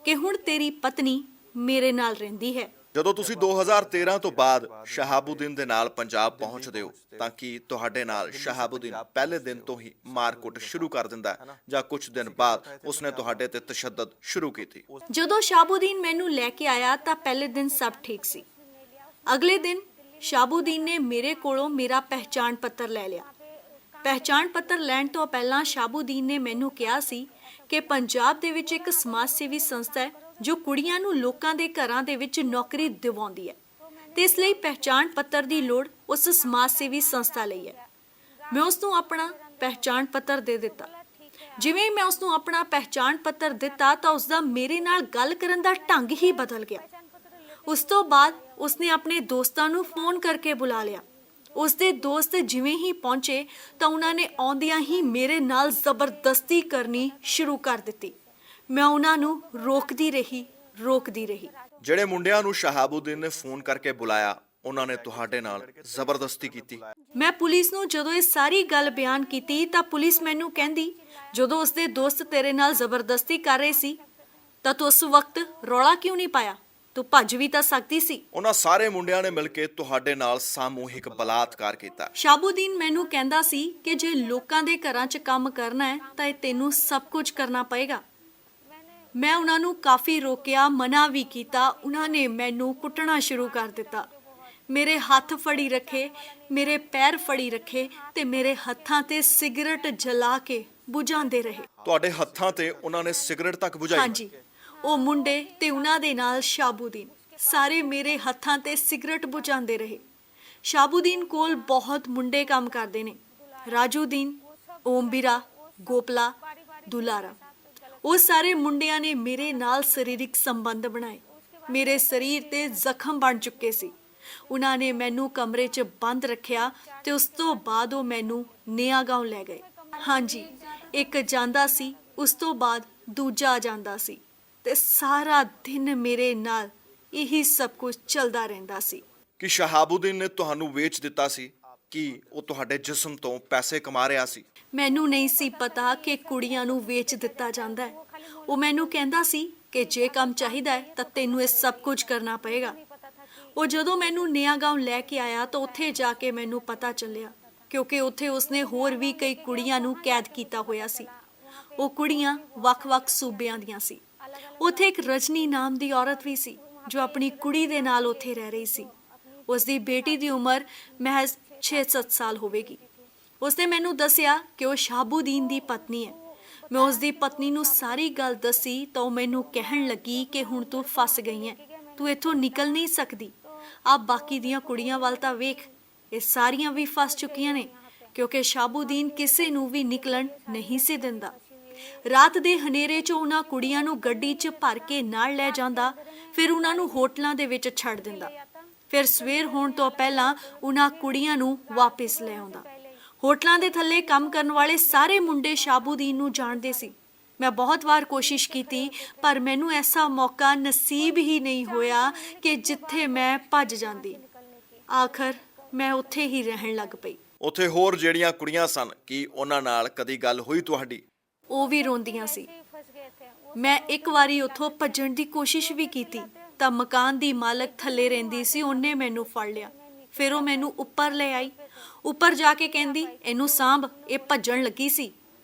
ਕਿ ਹੁਣ ਤੇਰੀ ਪਤਨੀ ਮੇਰੇ ਨਾਲ ਰਹਿੰਦੀ ਹੈ। ਜਦੋਂ ਤੁਸੀਂ 2013 ਤੋਂ ਬਾਅਦ ਸ਼ਹਾਬੂਦੀਨ ਦੇ ਨਾਲ ਪੰਜਾਬ ਪਹੁੰਚਦੇ ਹੋ ਤਾਂ ਕੀ ਤੁਹਾਡੇ ਨਾਲ ਸ਼ਹਾਬੂਦੀਨ ਪਹਿਲੇ ਦਿਨ ਤੋਂ ਹੀ ਮਾਰਕੁੱਟ ਸ਼ੁਰੂ ਕਰ ਦਿੰਦਾ ਹੈ ਜਾਂ ਕੁਝ ਦਿਨ ਬਾਅਦ ਉਸਨੇ ਤੁਹਾਡੇ ਤੇ ਤਸ਼ੱਦਦ ਸ਼ੁਰੂ ਕੀਤੀ? ਜਦੋਂ ਸ਼ਾਹਬੂਦੀਨ ਮੈਨੂੰ ਲੈ ਕੇ ਆਇਆ ਤਾਂ ਪਹਿਲੇ ਦਿਨ ਸਭ ਠੀਕ ਸੀ। ਅਗਲੇ ਦਿਨ ਸ਼ਾਹਬੂਦੀਨ ਨੇ ਮੇਰੇ ਕੋਲੋਂ ਮੇਰਾ ਪਹਿਚਾਣ ਪੱਤਰ ਲੈ ਲਿਆ। ਪਹਿਚਾਣ ਪੱਤਰ ਲੈਣ ਤੋਂ ਪਹਿਲਾਂ ਸ਼ਾਹਬੂਦੀਨ ਨੇ ਮੈਨੂੰ ਕਿਹਾ ਸੀ ਕਿ ਪੰਜਾਬ ਦੇ ਵਿੱਚ ਇੱਕ ਸਮਾਜ ਸੇਵੀ ਸੰਸਥਾ ਹੈ ਜੋ ਕੁੜੀਆਂ ਨੂੰ ਲੋਕਾਂ ਦੇ ਘਰਾਂ ਦੇ ਵਿੱਚ ਨੌਕਰੀ ਦਿਵਾਉਂਦੀ ਹੈ ਤੇ ਇਸ ਲਈ ਪਹਿਚਾਣ ਪੱਤਰ ਦੀ ਲੋੜ ਉਸ ਸਮਾਜ ਸੇਵੀ ਸੰਸਥਾ ਲਈ ਹੈ। ਮੈਂ ਉਸ ਨੂੰ ਆਪਣਾ ਪਹਿਚਾਣ ਪੱਤਰ ਦੇ ਦਿੱਤਾ। ਜਿਵੇਂ ਮੈਂ ਉਸ ਨੂੰ ਆਪਣਾ ਪਹਿਚਾਣ ਪੱਤਰ ਦਿੱਤਾ ਤਾਂ ਉਸ ਦਾ ਮੇਰੇ ਨਾਲ ਗੱਲ ਕਰਨ ਦਾ ਢੰਗ ਹੀ ਬਦਲ ਗਿਆ। ਉਸ ਤੋਂ ਬਾਅਦ ਉਸਨੇ ਆਪਣੇ ਦੋਸਤਾਂ ਨੂੰ ਫੋਨ ਕਰਕੇ ਬੁਲਾ ਲਿਆ। ਉਸਦੇ ਦੋਸਤ ਜਿਵੇਂ ਹੀ ਪਹੁੰਚੇ ਤਾਂ ਉਹਨਾਂ ਨੇ ਆਉਂਦਿਆਂ ਹੀ ਮੇਰੇ ਨਾਲ ਜ਼ਬਰਦਸਤੀ ਕਰਨੀ ਸ਼ੁਰੂ ਕਰ ਦਿੱਤੀ। ਮੈਂ ਉਹਨਾਂ ਨੂੰ ਰੋਕਦੀ ਰਹੀ। ਜਿਹੜੇ ਮੁੰਡਿਆਂ ਨੂੰ ਸ਼ਹਾਬੂਦੀਨ ਨੇ ਫੋਨ ਕਰਕੇ ਬੁਲਾਇਆ, ਉਹਨਾਂ ਨੇ ਤੁਹਾਡੇ ਨਾਲ ਜ਼ਬਰਦਸਤੀ ਕੀਤੀ। ਮੈਂ ਪੁਲਿਸ ਨੂੰ ਜਦੋਂ ਇਹ ਸਾਰੀ ਗੱਲ ਬਿਆਨ ਕੀਤੀ ਤਾਂ ਪੁਲਿਸ ਮੈਨੂੰ ਕਹਿੰਦੀ, ਜਦੋਂ ਉਸਦੇ ਦੋਸਤ ਤੇਰੇ ਨਾਲ ਜ਼ਬਰਦਸਤੀ ਕਰ ਰਹੇ ਸੀ ਤਾਂ ਤੂੰ ਉਸ ਵਕਤ ਰੌਲਾ ਕਿਉਂ ਨਹੀਂ ਪਾਇਆ? ਤੂੰ ਭੱਜ ਵੀ ਤਾਂ ਸਕਦੀ ਸੀ। ਉਹਨਾਂ ਸਾਰੇ ਮੁੰਡਿਆਂ ਨੇ ਮਿਲ ਕੇ ਤੁਹਾਡੇ ਨਾਲ ਸਾਮੂਹਿਕ ਬਲਾਤਕਾਰ ਕੀਤਾ। ਸ਼ਾਹਬੂਦੀਨ ਮੈਨੂੰ ਕਹਿੰਦਾ ਸੀ ਕਿ ਜੇ ਲੋਕਾਂ ਦੇ ਘਰਾਂ 'ਚ ਕੰਮ ਕਰਨਾ ਹੈ ਤਾਂ ਇਹ ਤੈਨੂੰ ਸਭ ਕੁਝ ਕਰਨਾ ਪਏਗਾ। ਮੈਂ ਉਹਨਾਂ ਨੂੰ ਕਾਫੀ ਰੋਕਿਆ, ਮਨਾ ਵੀ ਕੀਤਾ। ਉਹਨਾਂ ਨੇ ਮੈਨੂੰ ਕੁੱਟਣਾ ਸ਼ੁਰੂ ਕਰ ਦਿੱਤਾ। ਮੇਰੇ ਹੱਥ ਫੜੀ ਰੱਖੇ, ਮੇਰੇ ਪੈਰ ਫੜੀ ਰੱਖੇ ਤੇ ਮੇਰੇ ਹੱਥਾਂ ਤੇ ਸਿਗਰਟ ਜਲਾ ਕੇ ਬੁਝਾਉਂਦੇ ਰਹੇ। ਤੁਹਾਡੇ ਹੱਥਾਂ ਤੇ ਉਹਨਾਂ ਨੇ ਸਿਗਰਟ ਤੱਕ ਬੁਝਾਈ? ਹਾਂਜੀ, ਉਹ ਮੁੰਡੇ ਤੇ ਉਹਨਾਂ ਦੇ ਨਾਲ ਸ਼ਾਹਬੂਦੀਨ ਸਾਰੇ ਮੇਰੇ ਹੱਥਾਂ ਤੇ ਸਿਗਰਟ ਬੁਝਾਉਂਦੇ ਰਹੇ। ਸ਼ਾਹਬੂਦੀਨ ਕੋਲ ਬਹੁਤ ਮੁੰਡੇ ਕੰਮ ਕਰਦੇ ਨੇ, ਰਾਜੂਦੀਨ, ਓਮਬੀਰਾ, ਗੋਪਲਾ, ਦੁਲਾਰਾ। ਉਹ ਸਾਰੇ ਮੁੰਡਿਆਂ ਨੇ ਮੇਰੇ ਨਾਲ ਸਰੀਰਕ ਸੰਬੰਧ ਬਣਾਏ। ਮੇਰੇ ਸਰੀਰ ਤੇ ਜ਼ਖਮ ਬਣ ਚੁੱਕੇ ਸੀ। ਉਹਨਾਂ ਨੇ ਮੈਨੂੰ ਕਮਰੇ 'ਚ ਬੰਦ ਰੱਖਿਆ ਤੇ ਉਸ ਤੋਂ ਬਾਅਦ ਉਹ ਮੈਨੂੰ ਨਿਆਗਾਉਂ ਲੈ ਗਏ। ਹਾਂਜੀ, ਇੱਕ ਜਾਂਦਾ ਸੀ, ਉਸ ਤੋਂ ਬਾਅਦ ਦੂਜਾ ਆ ਜਾਂਦਾ ਸੀ ਤੇ ਸਾਰਾ ਦਿਨ ਮੇਰੇ ਨਾਲ ਇਹੀ ਸਭ ਕੁਝ ਚੱਲਦਾ ਰਹਿੰਦਾ ਸੀ। ਕਿ ਸ਼ਹਾਬੂਦੀਨ ਨੇ ਤੁਹਾਨੂੰ ਵੇਚ ਦਿੱਤਾ ਸੀ ਕਿ ਉਹ ਤੁਹਾਡੇ ਜਿਸਮ ਤੋਂ ਪੈਸੇ ਕਮਾ ਰਿਹਾ ਸੀ? ਮੈਨੂੰ ਨਹੀਂ ਸੀ ਪਤਾ ਕਿ ਕੁੜੀਆਂ ਨੂੰ ਵੇਚ ਦਿੱਤਾ ਜਾਂਦਾ ਹੈ। ਉਹ ਮੈਨੂੰ ਕਹਿੰਦਾ ਸੀ ਕਿ ਜੇ ਕੰਮ ਚਾਹੀਦਾ ਹੈ ਤਾਂ ਤੈਨੂੰ ਇਹ ਸਭ ਕੁਝ ਕਰਨਾ ਪਏਗਾ। ਉਹ ਜਦੋਂ ਮੈਨੂੰ ਨਿਆਗਾਉਂ ਲੈ ਕੇ ਆਇਆ ਤਾਂ ਉੱਥੇ ਜਾ ਕੇ ਮੈਨੂੰ ਪਤਾ ਚੱਲਿਆ, ਕਿਉਂਕਿ ਉੱਥੇ ਉਸਨੇ ਹੋਰ ਵੀ ਕਈ ਕੁੜੀਆਂ ਨੂੰ ਕੈਦ ਕੀਤਾ ਹੋਇਆ ਸੀ। ਉਹ ਕੁੜੀਆਂ ਵੱਖ-ਵੱਖ ਸੂਬਿਆਂ ਦੀਆਂ ਸੀ। ਉੱਥੇ ਇੱਕ ਰਜਨੀ ਨਾਮ ਦੀ ਔਰਤ ਵੀ ਸੀ ਜੋ ਆਪਣੀ ਕੁੜੀ ਦੇ ਨਾਲ ਉੱਥੇ ਰਹਿ ਰਹੀ ਸੀ। ਉਸਦੀ ਬੇਟੀ ਦੀ ਉਮਰ ਮਹਿਜ਼ 6-7 ਸਾਲ ਹੋਵੇਗੀ। ਉਸਨੇ ਮੈਨੂੰ ਦੱਸਿਆ ਕਿ ਉਹ ਸ਼ਾਹਬੂਦੀਨ ਦੀ ਪਤਨੀ ਹੈ। ਮੈਂ ਉਸਦੀ ਪਤਨੀ ਨੂੰ ਸਾਰੀ ਗੱਲ ਦੱਸੀ ਤਾਂ ਉਹ ਮੈਨੂੰ ਕਹਿਣ ਲੱਗੀ ਕਿ ਹੁਣ ਤੂੰ ਫਸ ਗਈ ਹੈ, ਤੂੰ ਇੱਥੋਂ ਨਿਕਲ ਨਹੀਂ ਸਕਦੀ। ਆਪ ਬਾਕੀ ਦੀਆਂ ਕੁੜੀਆਂ ਵੱਲ ਤਾਂ ਵੇਖ, ਇਹ ਸਾਰੀਆਂ ਵੀ ਫਸ ਚੁੱਕੀਆਂ ਨੇ, ਕਿਉਂਕਿ ਸ਼ਾਹਬੂਦੀਨ ਕਿਸੇ ਨੂੰ ਵੀ ਨਿਕਲਣ ਨਹੀਂ ਸੀ ਦਿੰਦਾ। ਰਾਤ ਦੇ ਹਨੇਰੇ 'ਚ ਉਹਨਾਂ ਕੁੜੀਆਂ ਨੂੰ ਗੱਡੀ 'ਚ ਭਰ ਕੇ ਨਾਲ ਲੈ ਜਾਂਦਾ, ਫਿਰ ਉਹਨਾਂ ਨੂੰ ਹੋਟਲਾਂ ਦੇ ਵਿੱਚ ਛੱਡ ਦਿੰਦਾ। ਫਿਰ ਸਵੇਰ ਹੋਣ ਤੋਂ ਪਹਿਲਾਂ ਉਹਨਾਂ ਕੁੜੀਆਂ ਨੂੰ ਵਾਪਸ ਲੈ ਆਉਂਦਾ। ਹੋਟਲਾਂ ਦੇ ਥੱਲੇ ਕੰਮ ਕਰਨ ਵਾਲੇ ਸਾਰੇ ਮੁੰਡੇ ਸ਼ਾਹਬੂਦੀਨ ਨੂੰ ਜਾਣਦੇ ਸੀ। ਮੈਂ ਬਹੁਤ ਵਾਰ ਕੋਸ਼ਿਸ਼ ਕੀਤੀ, ਪਰ ਮੈਨੂੰ ਐਸਾ ਮੌਕਾ ਨਸੀਬ ਹੀ ਨਹੀਂ ਹੋਇਆ ਕਿ ਜਿੱਥੇ ਮੈਂ ਭੱਜ ਜਾਂਦੀ। ਆਖਰ ਮੈਂ ਉੱਥੇ ਹੀ ਰਹਿਣ ਲੱਗ ਪਈ। ਉੱਥੇ ਹੋਰ ਜਿਹੜੀਆਂ ਕੁੜੀਆਂ ਸਨ, ਕੀ ਉਹਨਾਂ ਨਾਲ ਕਦੀ ਗੱਲ ਹੋਈ ਤੁਹਾਡੀ? ਉਹ ਵੀ ਰੋਂਦੀਆਂ ਸੀ। ਮੈਂ ਇੱਕ ਵਾਰੀ ਉੱਥੋਂ ਭੱਜਣ ਦੀ ਕੋਸ਼ਿਸ਼ ਵੀ ਕੀਤੀ ਤਾਂ ਮਕਾਨ ਦੀ ਮਾਲਕ ਥੱਲੇ ਰਹਿੰਦੀ ਸੀ, ਉਹਨੇ ਮੈਨੂੰ ਫੜ ਲਿਆ। ਫਿਰ ਉਹ ਮੈਨੂੰ ਉੱਪਰ ਲੈ ਆਈ। ਉੱਪਰ ਜਾ ਕੇ ਕਹਿੰਦੀ, ਇਹਨੂੰ ਸਾਂਭ, ਇਹ ਭੱਜਣ ਲੱਗੀ ਸੀ।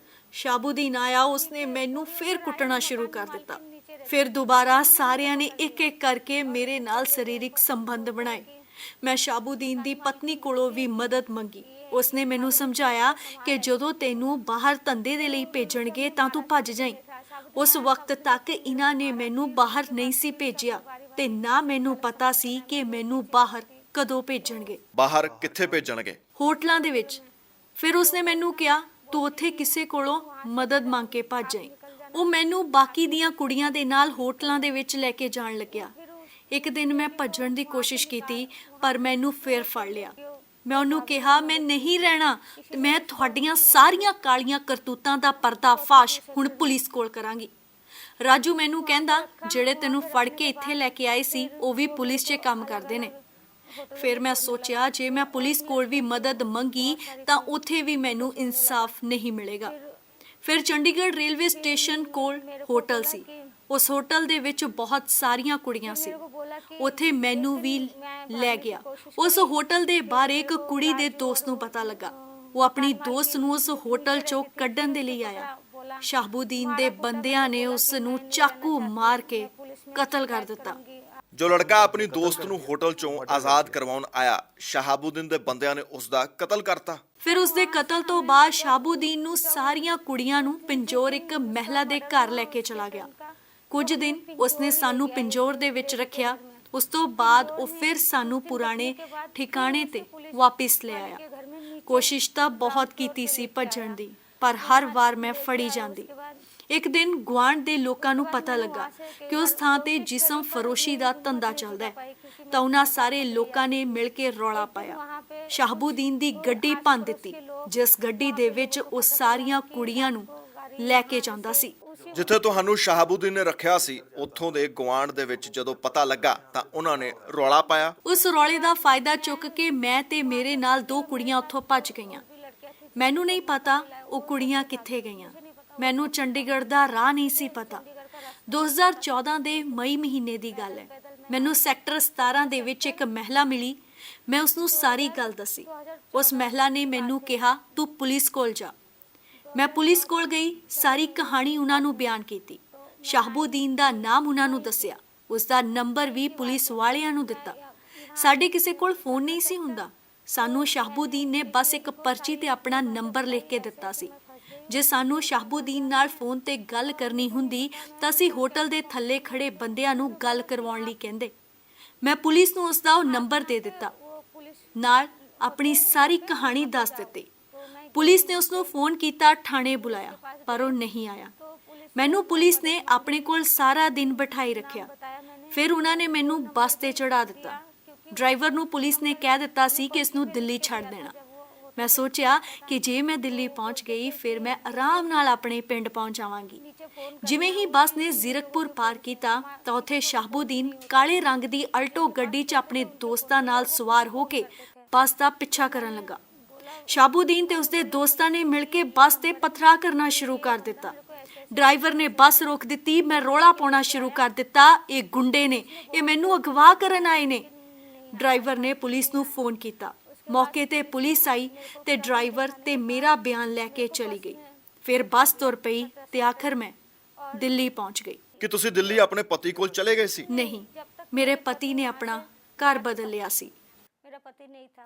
ਸ਼ਾਹਬੂਦੀਨ ਆਇਆ, ਉਸਨੇ ਮੈਨੂੰ ਫਿਰ ਕੁੱਟਣਾ ਸ਼ੁਰੂ ਕਰ ਦਿੱਤਾ। ਫਿਰ ਦੁਬਾਰਾ ਸਾਰਿਆਂ ਨੇ ਇੱਕ-ਇੱਕ ਕਰਕੇ ਮੇਰੇ ਨਾਲ ਸਰੀਰਕ ਸੰਬੰਧ ਬਣਾਏ। ਮੈਂ ਸ਼ਾਹਬੂਦੀਨ ਦੀ ਪਤਨੀ ਕੋਲੋਂ ਵੀ ਮਦਦ ਮੰਗੀ। ਉਸਨੇ ਮੈਨੂੰ ਸਮਝਾਇਆ ਕਿ ਜਦੋਂ ਤੈਨੂੰ ਬਾਹਰ ਧੰਦੇ ਦੇ ਲਈ ਭੇਜਣਗੇ ਤਾਂ ਤੂੰ ਭੱਜ ਜਾਈਂ। ਉਸ ਵਕਤ ਤੱਕ ਇਹਨਾਂ ਨੇ ਮੈਨੂੰ ਬਾਹਰ ਨਹੀਂ ਸੀ ਭੇਜਿਆ ਤੇ ਨਾ ਮੈਨੂੰ ਪਤਾ ਸੀ ਕਿ ਮੈਨੂੰ ਬਾਹਰ ਕਦੋਂ ਭੇਜਣਗੇ। ਬਾਹਰ ਕਿੱਥੇ ਭੇਜਣਗੇ? ਹੋਟਲਾਂ ਦੇ ਵਿੱਚ। ਫਿਰ ਉਸਨੇ ਮੈਨੂੰ ਕਿਹਾ, ਤੂੰ ਉੱਥੇ ਕਿਸੇ ਕੋਲੋਂ ਮਦਦ ਮੰਗ ਕੇ ਭੱਜ ਜਾਈਂ। ਉਹ ਮੈਨੂੰ ਬਾਕੀ ਦੀਆਂ ਕੁੜੀਆਂ ਦੇ ਨਾਲ ਹੋਟਲਾਂ ਦੇ ਵਿੱਚ ਲੈ ਕੇ ਜਾਣ ਲੱਗਿਆ। ਇੱਕ ਦਿਨ ਮੈਂ ਭੱਜਣ ਦੀ ਕੋਸ਼ਿਸ਼ ਕੀਤੀ, ਪਰ ਮੈਨੂੰ ਫਿਰ ਫੜ ਲਿਆ। ਮੈਂ ਉਹਨੂੰ ਕਿਹਾ, ਮੈਂ ਨਹੀਂ ਰਹਿਣਾ ਤੇ ਮੈਂ ਤੁਹਾਡੀਆਂ ਸਾਰੀਆਂ ਕਾਲੀਆਂ ਕਰਤੂਤਾਂ ਦਾ ਪਰਦਾਫਾਸ਼ ਹੁਣ ਪੁਲਿਸ ਕੋਲ ਕਰਾਂਗੀ। ਰਾਜੂ ਮੈਨੂੰ ਕਹਿੰਦਾ, ਜਿਹੜੇ ਤੈਨੂੰ ਫੜ ਕੇ ਇੱਥੇ ਲੈ ਕੇ ਆਏ ਸੀ ਉਹ ਵੀ ਪੁਲਿਸ 'ਚ ਕੰਮ ਕਰਦੇ ਨੇ। ਫਿਰ ਮੈਂ ਸੋਚਿਆ, ਜੇ ਮੈਂ ਪੁਲਿਸ ਕੋਲ ਵੀ ਮਦਦ ਮੰਗੀ ਤਾਂ ਉੱਥੇ ਵੀ ਮੈਨੂੰ ਇਨਸਾਫ ਨਹੀਂ ਮਿਲੇਗਾ। ਫਿਰ ਚੰਡੀਗੜ੍ਹ ਰੇਲਵੇ ਸਟੇਸ਼ਨ ਕੋਲ ਹੋਟਲ ਸੀ। ਉਸ ਹੋਟਲ ਦੇ ਵਿੱਚ ਬਹੁਤ ਸਾਰੀਆਂ ਕੁੜੀਆਂ ਸੀ। ਉੱਥੇ ਮੈਨੂੰ ਵੀ ਲੈ ਗਿਆ। ਉਸ ਹੋਟਲ ਦੇ ਬਾਹਰ ਇੱਕ ਕੁੜੀ ਦੇ ਦੋਸਤ ਨੂੰ ਪਤਾ ਲੱਗਾ। ਉਹ ਆਪਣੀ ਦੋਸਤ ਨੂੰ ਉਸ ਹੋਟਲ 'ਚੋਂ ਕੱਢਣ ਦੇ ਲਈ ਆਇਆ। ਸ਼ਾਹਬੂਦੀਨ ਦੇ ਬੰਦਿਆਂ ਨੇ ਉਸ ਨੂੰ ਚਾਕੂ ਮਾਰ ਕੇ ਕਤਲ ਕਰ ਦਿੱਤਾ। ਜੋ ਲੜਕਾ ਆਪਣੀ ਦੋਸਤ ਨੂੰ ਹੋਟਲ 'ਚੋਂ ਆਜ਼ਾਦ ਕਰਵਾਉਣ ਆਇਆ, ਸ਼ਹਾਬੂਦੀਨ ਦੇ ਬੰਦਿਆਂ ਨੇ ਉਸ ਦਾ ਕਤਲ ਕਰਤਾ। ਫਿਰ ਉਸ ਦੇ ਕਤਲ ਤੋਂ ਬਾਅਦ ਸ਼ਾਹਬੂਦੀਨ ਨੂੰ ਸਾਰੀਆਂ ਕੁੜੀਆਂ ਨੂੰ ਪਿੰਜੌਰ ਇੱਕ ਮਹਿਲਾ ਦੇ ਘਰ ਲੈ ਕੇ ਚਲਾ ਗਿਆ। ਕੁਝ ਦਿਨ ਉਸਨੇ ਸਾਨੂੰ ਪਿੰਜੌਰ ਦੇ ਵਿੱਚ ਰੱਖਿਆ। ਉਸ ਤੋਂ ਬਾਅਦ ਉਹ ਫਿਰ ਸਾਨੂੰ ਪੁਰਾਣੇ ਠਿਕਾਣੇ ਤੇ ਵਾਪਸ ਲੈ ਆਇਆ। ਕੋਸ਼ਿਸ਼ ਤਾਂ ਬਹੁਤ ਕੀਤੀ ਸੀ ਭੱਜਣ ਦੀ, ਪਰ ਹਰ ਵਾਰ ਮੈਂ ਫੜੀ ਜਾਂਦੀ। ਇੱਕ ਦਿਨ ਗੁਆਂਢ ਦੇ ਲੋਕਾਂ ਨੂੰ ਪਤਾ ਲੱਗਾ ਕਿ ਉਸ ਥਾਂ ਤੇ ਜਿਸਮ ਫਰੋਸ਼ੀ ਦਾ ਧੰਦਾ ਚੱਲਦਾ ਹੈ। ਤਾਂ ਉਹਨਾਂ ਸਾਰੇ ਲੋਕਾਂ ਨੇ ਮਿਲ ਕੇ ਰੌਲਾ ਪਾਇਆ। ਸ਼ਾਹਬੂਦੀਨ ਦੀ ਗੱਡੀ ਭੰਨ ਦਿੱਤੀ, ਜਿਸ ਗੱਡੀ ਦੇ ਵਿੱਚ ਉਹ ਸਾਰੀਆਂ ਕੁੜੀਆਂ ਨੂੰ ਲੈ ਕੇ ਜਾਂਦਾ ਸੀ। ਜਿੱਥੇ ਤੁਹਾਨੂੰ ਸ਼ਹਾਬੂਦੀਨ ਨੇ ਰੱਖਿਆ ਸੀ, ਉੱਥੋਂ ਦੇ ਗੁਆਂਢ ਦੇ ਵਿੱਚ ਜਦੋਂ ਪਤਾ ਲੱਗਾ ਤਾਂ ਉਹਨਾਂ ਨੇ ਰੌਲਾ ਪਾਇਆ। ਉਸ ਰੌਲੇ ਦਾ ਫਾਇਦਾ ਚੁੱਕ ਕੇ ਮੈਂ ਤੇ ਮੇਰੇ ਨਾਲ 2 ਕੁੜੀਆਂ ਉੱਥੋਂ ਭੱਜ ਗਈਆਂ। ਮੈਨੂੰ ਨਹੀਂ ਪਤਾ ਉਹ ਕੁੜੀਆਂ ਕਿੱਥੇ ਗਈਆਂ। ਮੈਨੂੰ ਚੰਡੀਗੜ੍ਹ ਦਾ ਰਾਹ ਨਹੀਂ ਸੀ ਪਤਾ। 2014 ਦੇ ਮਈ ਮਹੀਨੇ ਦੀ ਗੱਲ ਹੈ। ਮੈਨੂੰ ਸੈਕਟਰ 17 ਦੇ ਵਿੱਚ ਇੱਕ ਮਹਿਲਾ ਮਿਲੀ। ਮੈਂ ਉਸ ਨੂੰ ਸਾਰੀ ਗੱਲ ਦੱਸੀ। ਉਸ ਮਹਿਲਾ ਨੇ ਮੈਨੂੰ ਕਿਹਾ, ਤੂੰ ਪੁਲਿਸ ਕੋਲ ਜਾ। ਮੈਂ ਪੁਲਿਸ ਕੋਲ ਗਈ, ਸਾਰੀ ਕਹਾਣੀ ਉਹਨਾਂ ਨੂੰ ਬਿਆਨ ਕੀਤੀ। ਸ਼ਾਹਬੂਦੀਨ ਦਾ ਨਾਮ ਉਹਨਾਂ ਨੂੰ ਦੱਸਿਆ, ਉਸ ਦਾ ਨੰਬਰ ਵੀ ਪੁਲਿਸ ਵਾਲਿਆਂ ਨੂੰ ਦਿੱਤਾ। ਸਾਡੇ ਕਿਸੇ ਕੋਲ ਫੋਨ ਨਹੀਂ ਸੀ ਹੁੰਦਾ। ਸਾਨੂੰ ਸ਼ਾਹਬੂਦੀਨ ਨੇ ਬਸ ਇੱਕ ਪਰਚੀ ਤੇ ਆਪਣਾ ਨੰਬਰ ਲਿਖ ਕੇ ਦਿੱਤਾ ਸੀ। ਜੇ ਸਾਨੂੰ ਸ਼ਾਹਬੂਦੀਨ ਨਾਲ ਫੋਨ ਤੇ ਗੱਲ ਕਰਨੀ ਹੁੰਦੀ ਤਾਂ ਅਸੀਂ ਹੋਟਲ ਦੇ ਥੱਲੇ ਖੜੇ ਬੰਦਿਆਂ ਨੂੰ ਗੱਲ ਕਰਵਾਉਣ ਲਈ ਕਹਿੰਦੇ। ਮੈਂ ਪੁਲਿਸ ਨੂੰ ਉਸ ਦਾ ਉਹ ਨੰਬਰ ਦੇ ਦਿੱਤਾ, ਨਾਲ ਆਪਣੀ ਸਾਰੀ ਕਹਾਣੀ ਦੱਸ ਦਿੱਤੀ। ਪੁਲਿਸ ਨੇ ਉਸ ਨੂੰ ਫੋਨ ਕੀਤਾ, ਥਾਣੇ ਬੁਲਾਇਆ, ਪਰ ਉਹ ਨਹੀਂ ਆਇਆ। ਮੈਨੂੰ ਪੁਲਿਸ ਨੇ ਆਪਣੇ ਕੋਲ ਸਾਰਾ ਦਿਨ ਬਿਠਾਈ ਰੱਖਿਆ। ਫਿਰ ਉਹਨਾਂ ਨੇ ਮੈਨੂੰ ਬੱਸ ਤੇ ਚੜਾ ਦਿੱਤਾ। ਡਰਾਈਵਰ ਨੂੰ ਪੁਲਿਸ ਨੇ ਕਹਿ ਦਿੱਤਾ ਸੀ ਕਿ ਇਸ ਨੂੰ ਦਿੱਲੀ ਛੱਡ ਦੇਣਾ। ਮੈਂ ਸੋਚਿਆ ਕਿ ਜੇ ਮੈਂ ਦਿੱਲੀ ਪਹੁੰਚ ਗਈ ਫਿਰ ਮੈਂ ਆਰਾਮ ਨਾਲ ਆਪਣੇ ਪਿੰਡ ਪਹੁੰਚ ਜਾਵਾਂਗੀ। ਜਿਵੇਂ ਹੀ ਬੱਸ ਨੇ ਜ਼ੀਰਕਪੁਰ ਪਾਰ ਕੀਤਾ ਤਾਂ ਉੱਥੇ ਸ਼ਾਹਬੂਦੀਨ ਕਾਲੇ ਰੰਗ ਦੀ ਅਲਟੋ ਗੱਡੀ 'ਚ ਆਪਣੇ ਦੋਸਤਾਂ ਨਾਲ ਸਵਾਰ ਹੋ ਕੇ ਬੱਸ ਦਾ ਪਿੱਛਾ ਕਰਨ ਲੱਗਾ। ਸ਼ਾਹਬੂਦੀਨ ਤੇ ਉਸਦੇ ਦੋਸਤਾਂ ਨੇ ਮਿਲ ਕੇ ਬੱਸ ਤੇ ਪਥਰਾ ਕਰਨਾ ਸ਼ੁਰੂ ਕਰ ਦਿੱਤਾ। ਡਰਾਈਵਰ ਨੇ ਬੱਸ ਰੋਕ ਦਿੱਤੀ। ਮੈਂ ਰੌਲਾ ਪਾਉਣਾ ਸ਼ੁਰੂ ਕਰ ਦਿੱਤਾ, ਇਹ ਗੁੰਡੇ ਨੇ, ਇਹ ਮੈਨੂੰ ਅਗਵਾ ਕਰਨ ਆਏ ਨੇ। ਡਰਾਈਵਰ ਨੇ ਪੁਲਿਸ ਨੂੰ ਫੋਨ ਕੀਤਾ। ਮੌਕੇ ਤੇ ਪੁਲਿਸ ਆਈ ਤੇ ਡਰਾਈਵਰ ਤੇ ਮੇਰਾ ਬਿਆਨ ਲੈ ਕੇ ਚਲੀ ਗਈ। ਫਿਰ ਬੱਸ ਤੁਰ ਪਈ ਤੇ ਆਖਰ ਮੈਂ ਦਿੱਲੀ ਪਹੁੰਚ ਗਈ। ਕਿ ਤੁਸੀਂ ਦਿੱਲੀ ਆਪਣੇ ਪਤੀ ਕੋਲ ਚਲੇ ਗਏ ਸੀ? ਨਹੀਂ, ਮੇਰੇ ਪਤੀ ਨੇ ਆਪਣਾ ਘਰ ਬਦਲ ਲਿਆ ਸੀ।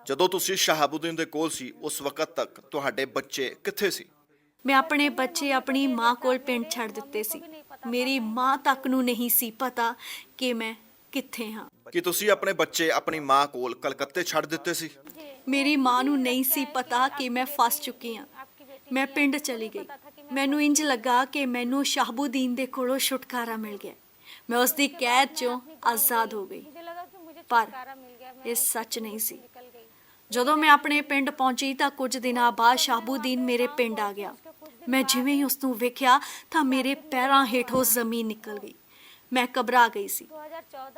ਜਦੋਂ ਤੁਸੀਂ ਸ਼ਹਾਬੂਦੀਨ ਦੇ ਕੋਲ ਸੀ, ਉਸ ਵਕਤ ਤੱਕ ਤੁਹਾਡੇ ਬੱਚੇ ਕਿੱਥੇ ਸੀ? ਮੈਂ ਆਪਣੇ ਬੱਚੇ ਆਪਣੀ ਮਾਂ ਕੋਲ ਪਿੰਡ ਛੱਡ ਦਿੱਤੇ ਸੀ। ਮੇਰੀ ਮਾਂ ਤੱਕ ਨੂੰ ਨਹੀਂ ਸੀ ਪਤਾ ਕਿ ਮੈਂ ਕਿੱਥੇ ਹਾਂ। ਕਿ ਤੁਸੀਂ ਆਪਣੇ ਬੱਚੇ ਆਪਣੀ ਮਾਂ ਕੋਲ ਕਲਕੱਤੇ ਛੱਡ ਦਿੱਤੇ ਸੀ? ਮੇਰੀ ਮਾਂ ਨੂੰ ਨਹੀਂ ਸੀ ਪਤਾ ਕਿ ਮੈਂ ਫਸ ਚੁੱਕੀ ਹਾਂ। ਮੈਂ ਪਿੰਡ ਚਲੀ ਗਈ। ਮੈਨੂੰ ਇੰਜ ਲੱਗਾ ਕਿ ਮੈਨੂੰ ਸ਼ਾਹਬੂਦੀਨ ਦੇ ਕੋਲੋਂ ਛੁਟਕਾਰਾ ਮਿਲ ਗਿਆ। ਮੈਂ ਉਸ ਦੀ ਕੈਦ ਚੋਂ ਆਜ਼ਾਦ ਹੋ ਗਈ, ਪਰ ਇਹ ਸੱਚ ਨਹੀਂ ਸੀ। ਜਦੋਂ ਮੈਂ ਆਪਣੇ ਪਿੰਡ ਪਹੁੰਚੀ ਤਾਂ ਕੁਝ ਦਿਨਾਂ ਬਾਅਦ ਸ਼ਾਹਬੂਦੀਨ ਮੇਰੇ ਪਿੰਡ ਆ ਗਿਆ। ਮੈਂ ਜਿਵੇਂ ਹੀ ਉਸ ਨੂੰ ਵੇਖਿਆ ਤਾਂ ਮੇਰੇ ਪੈਰਾਂ ਹੇਠੋਂ ਜ਼ਮੀਨ ਨਿਕਲ ਗਈ। ਮੈਂ ਘਬਰਾ ਗਈ ਸੀ।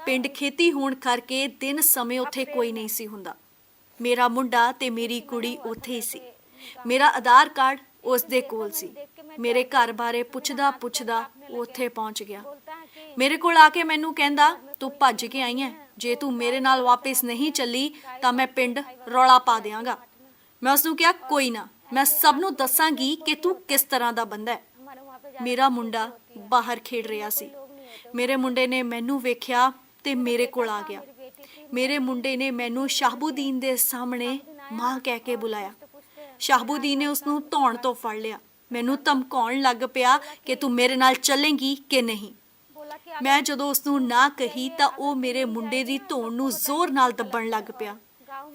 ਪਿੰਡ ਖੇਤੀ ਹੋਣ ਕਰਕੇ ਦਿਨ ਸਮੇਂ ਉੱਥੇ ਕੋਈ ਨਹੀਂ ਸੀ ਹੁੰਦਾ। ਮੇਰਾ ਮੁੰਡਾ ਤੇ ਮੇਰੀ ਕੁੜੀ ਉੱਥੇ ਹੀ ਸੀ। ਮੇਰਾ ਆਧਾਰ ਕਾਰਡ ਉਸ ਦੇ ਕੋਲ ਸੀ। ਮੇਰੇ ਘਰ ਬਾਰੇ ਪੁੱਛਦਾ ਉਹ ਉੱਥੇ ਪਹੁੰਚ ਗਿਆ। ਮੇਰੇ ਕੋਲ ਆ ਕੇ ਮੈਨੂੰ ਕਹਿੰਦਾ, ਤੂੰ ਭੱਜ ਕੇ ਆਈ ਹੈ, ਜੇ ਤੂੰ ਮੇਰੇ ਨਾਲ ਵਾਪਸ ਨਹੀਂ ਚੱਲੀ ਤਾਂ ਮੈਂ ਪਿੰਡ ਰੌਲਾ ਪਾ ਦਿਆਂਗਾ। ਮੈਂ ਉਸ ਨੂੰ ਕਿਹਾ, ਕੋਈ ਨਾ, ਮੈਂ ਸਭ ਨੂੰ ਦੱਸਾਂਗੀ ਕਿ ਤੂੰ ਕਿਸ ਤਰ੍ਹਾਂ ਦਾ ਬੰਦਾ ਹੈ। ਮੇਰਾ ਮੁੰਡਾ ਬਾਹਰ ਖੇਡ ਰਿਹਾ ਸੀ। ਮੇਰੇ ਮੁੰਡੇ ਨੇ ਮੈਨੂੰ ਵੇਖਿਆ ਤੇ ਮੇਰੇ ਕੋਲ ਆ ਗਿਆ। ਮੇਰੇ ਮੁੰਡੇ ਨੇ ਮੈਨੂੰ ਸ਼ਾਹਬੂਦੀਨ ਦੇ ਸਾਹਮਣੇ ਮਾਂ ਕਹਿ ਕੇ ਬੁਲਾਇਆ। ਸ਼ਾਹਬੂਦੀਨ ਨੇ ਉਸ ਨੂੰ ਧੌਣ ਤੋਂ ਫੜ ਲਿਆ। ਮੈਨੂੰ ਧਮਕਾਉਣ ਲੱਗ ਪਿਆ ਕਿ ਤੂੰ ਮੇਰੇ ਨਾਲ ਚੱਲੇਂਗੀ ਕਿ ਨਹੀਂ। ਮੈਂ ਜਦੋਂ ਉਸ ਨੂੰ ਨਾ ਕਹੀ ਤਾਂ ਉਹ ਮੇਰੇ ਮੁੰਡੇ ਦੀ ਧੌਣ ਨੂੰ ਜ਼ੋਰ ਨਾਲ ਦੱਬਣ ਲੱਗ ਪਿਆ।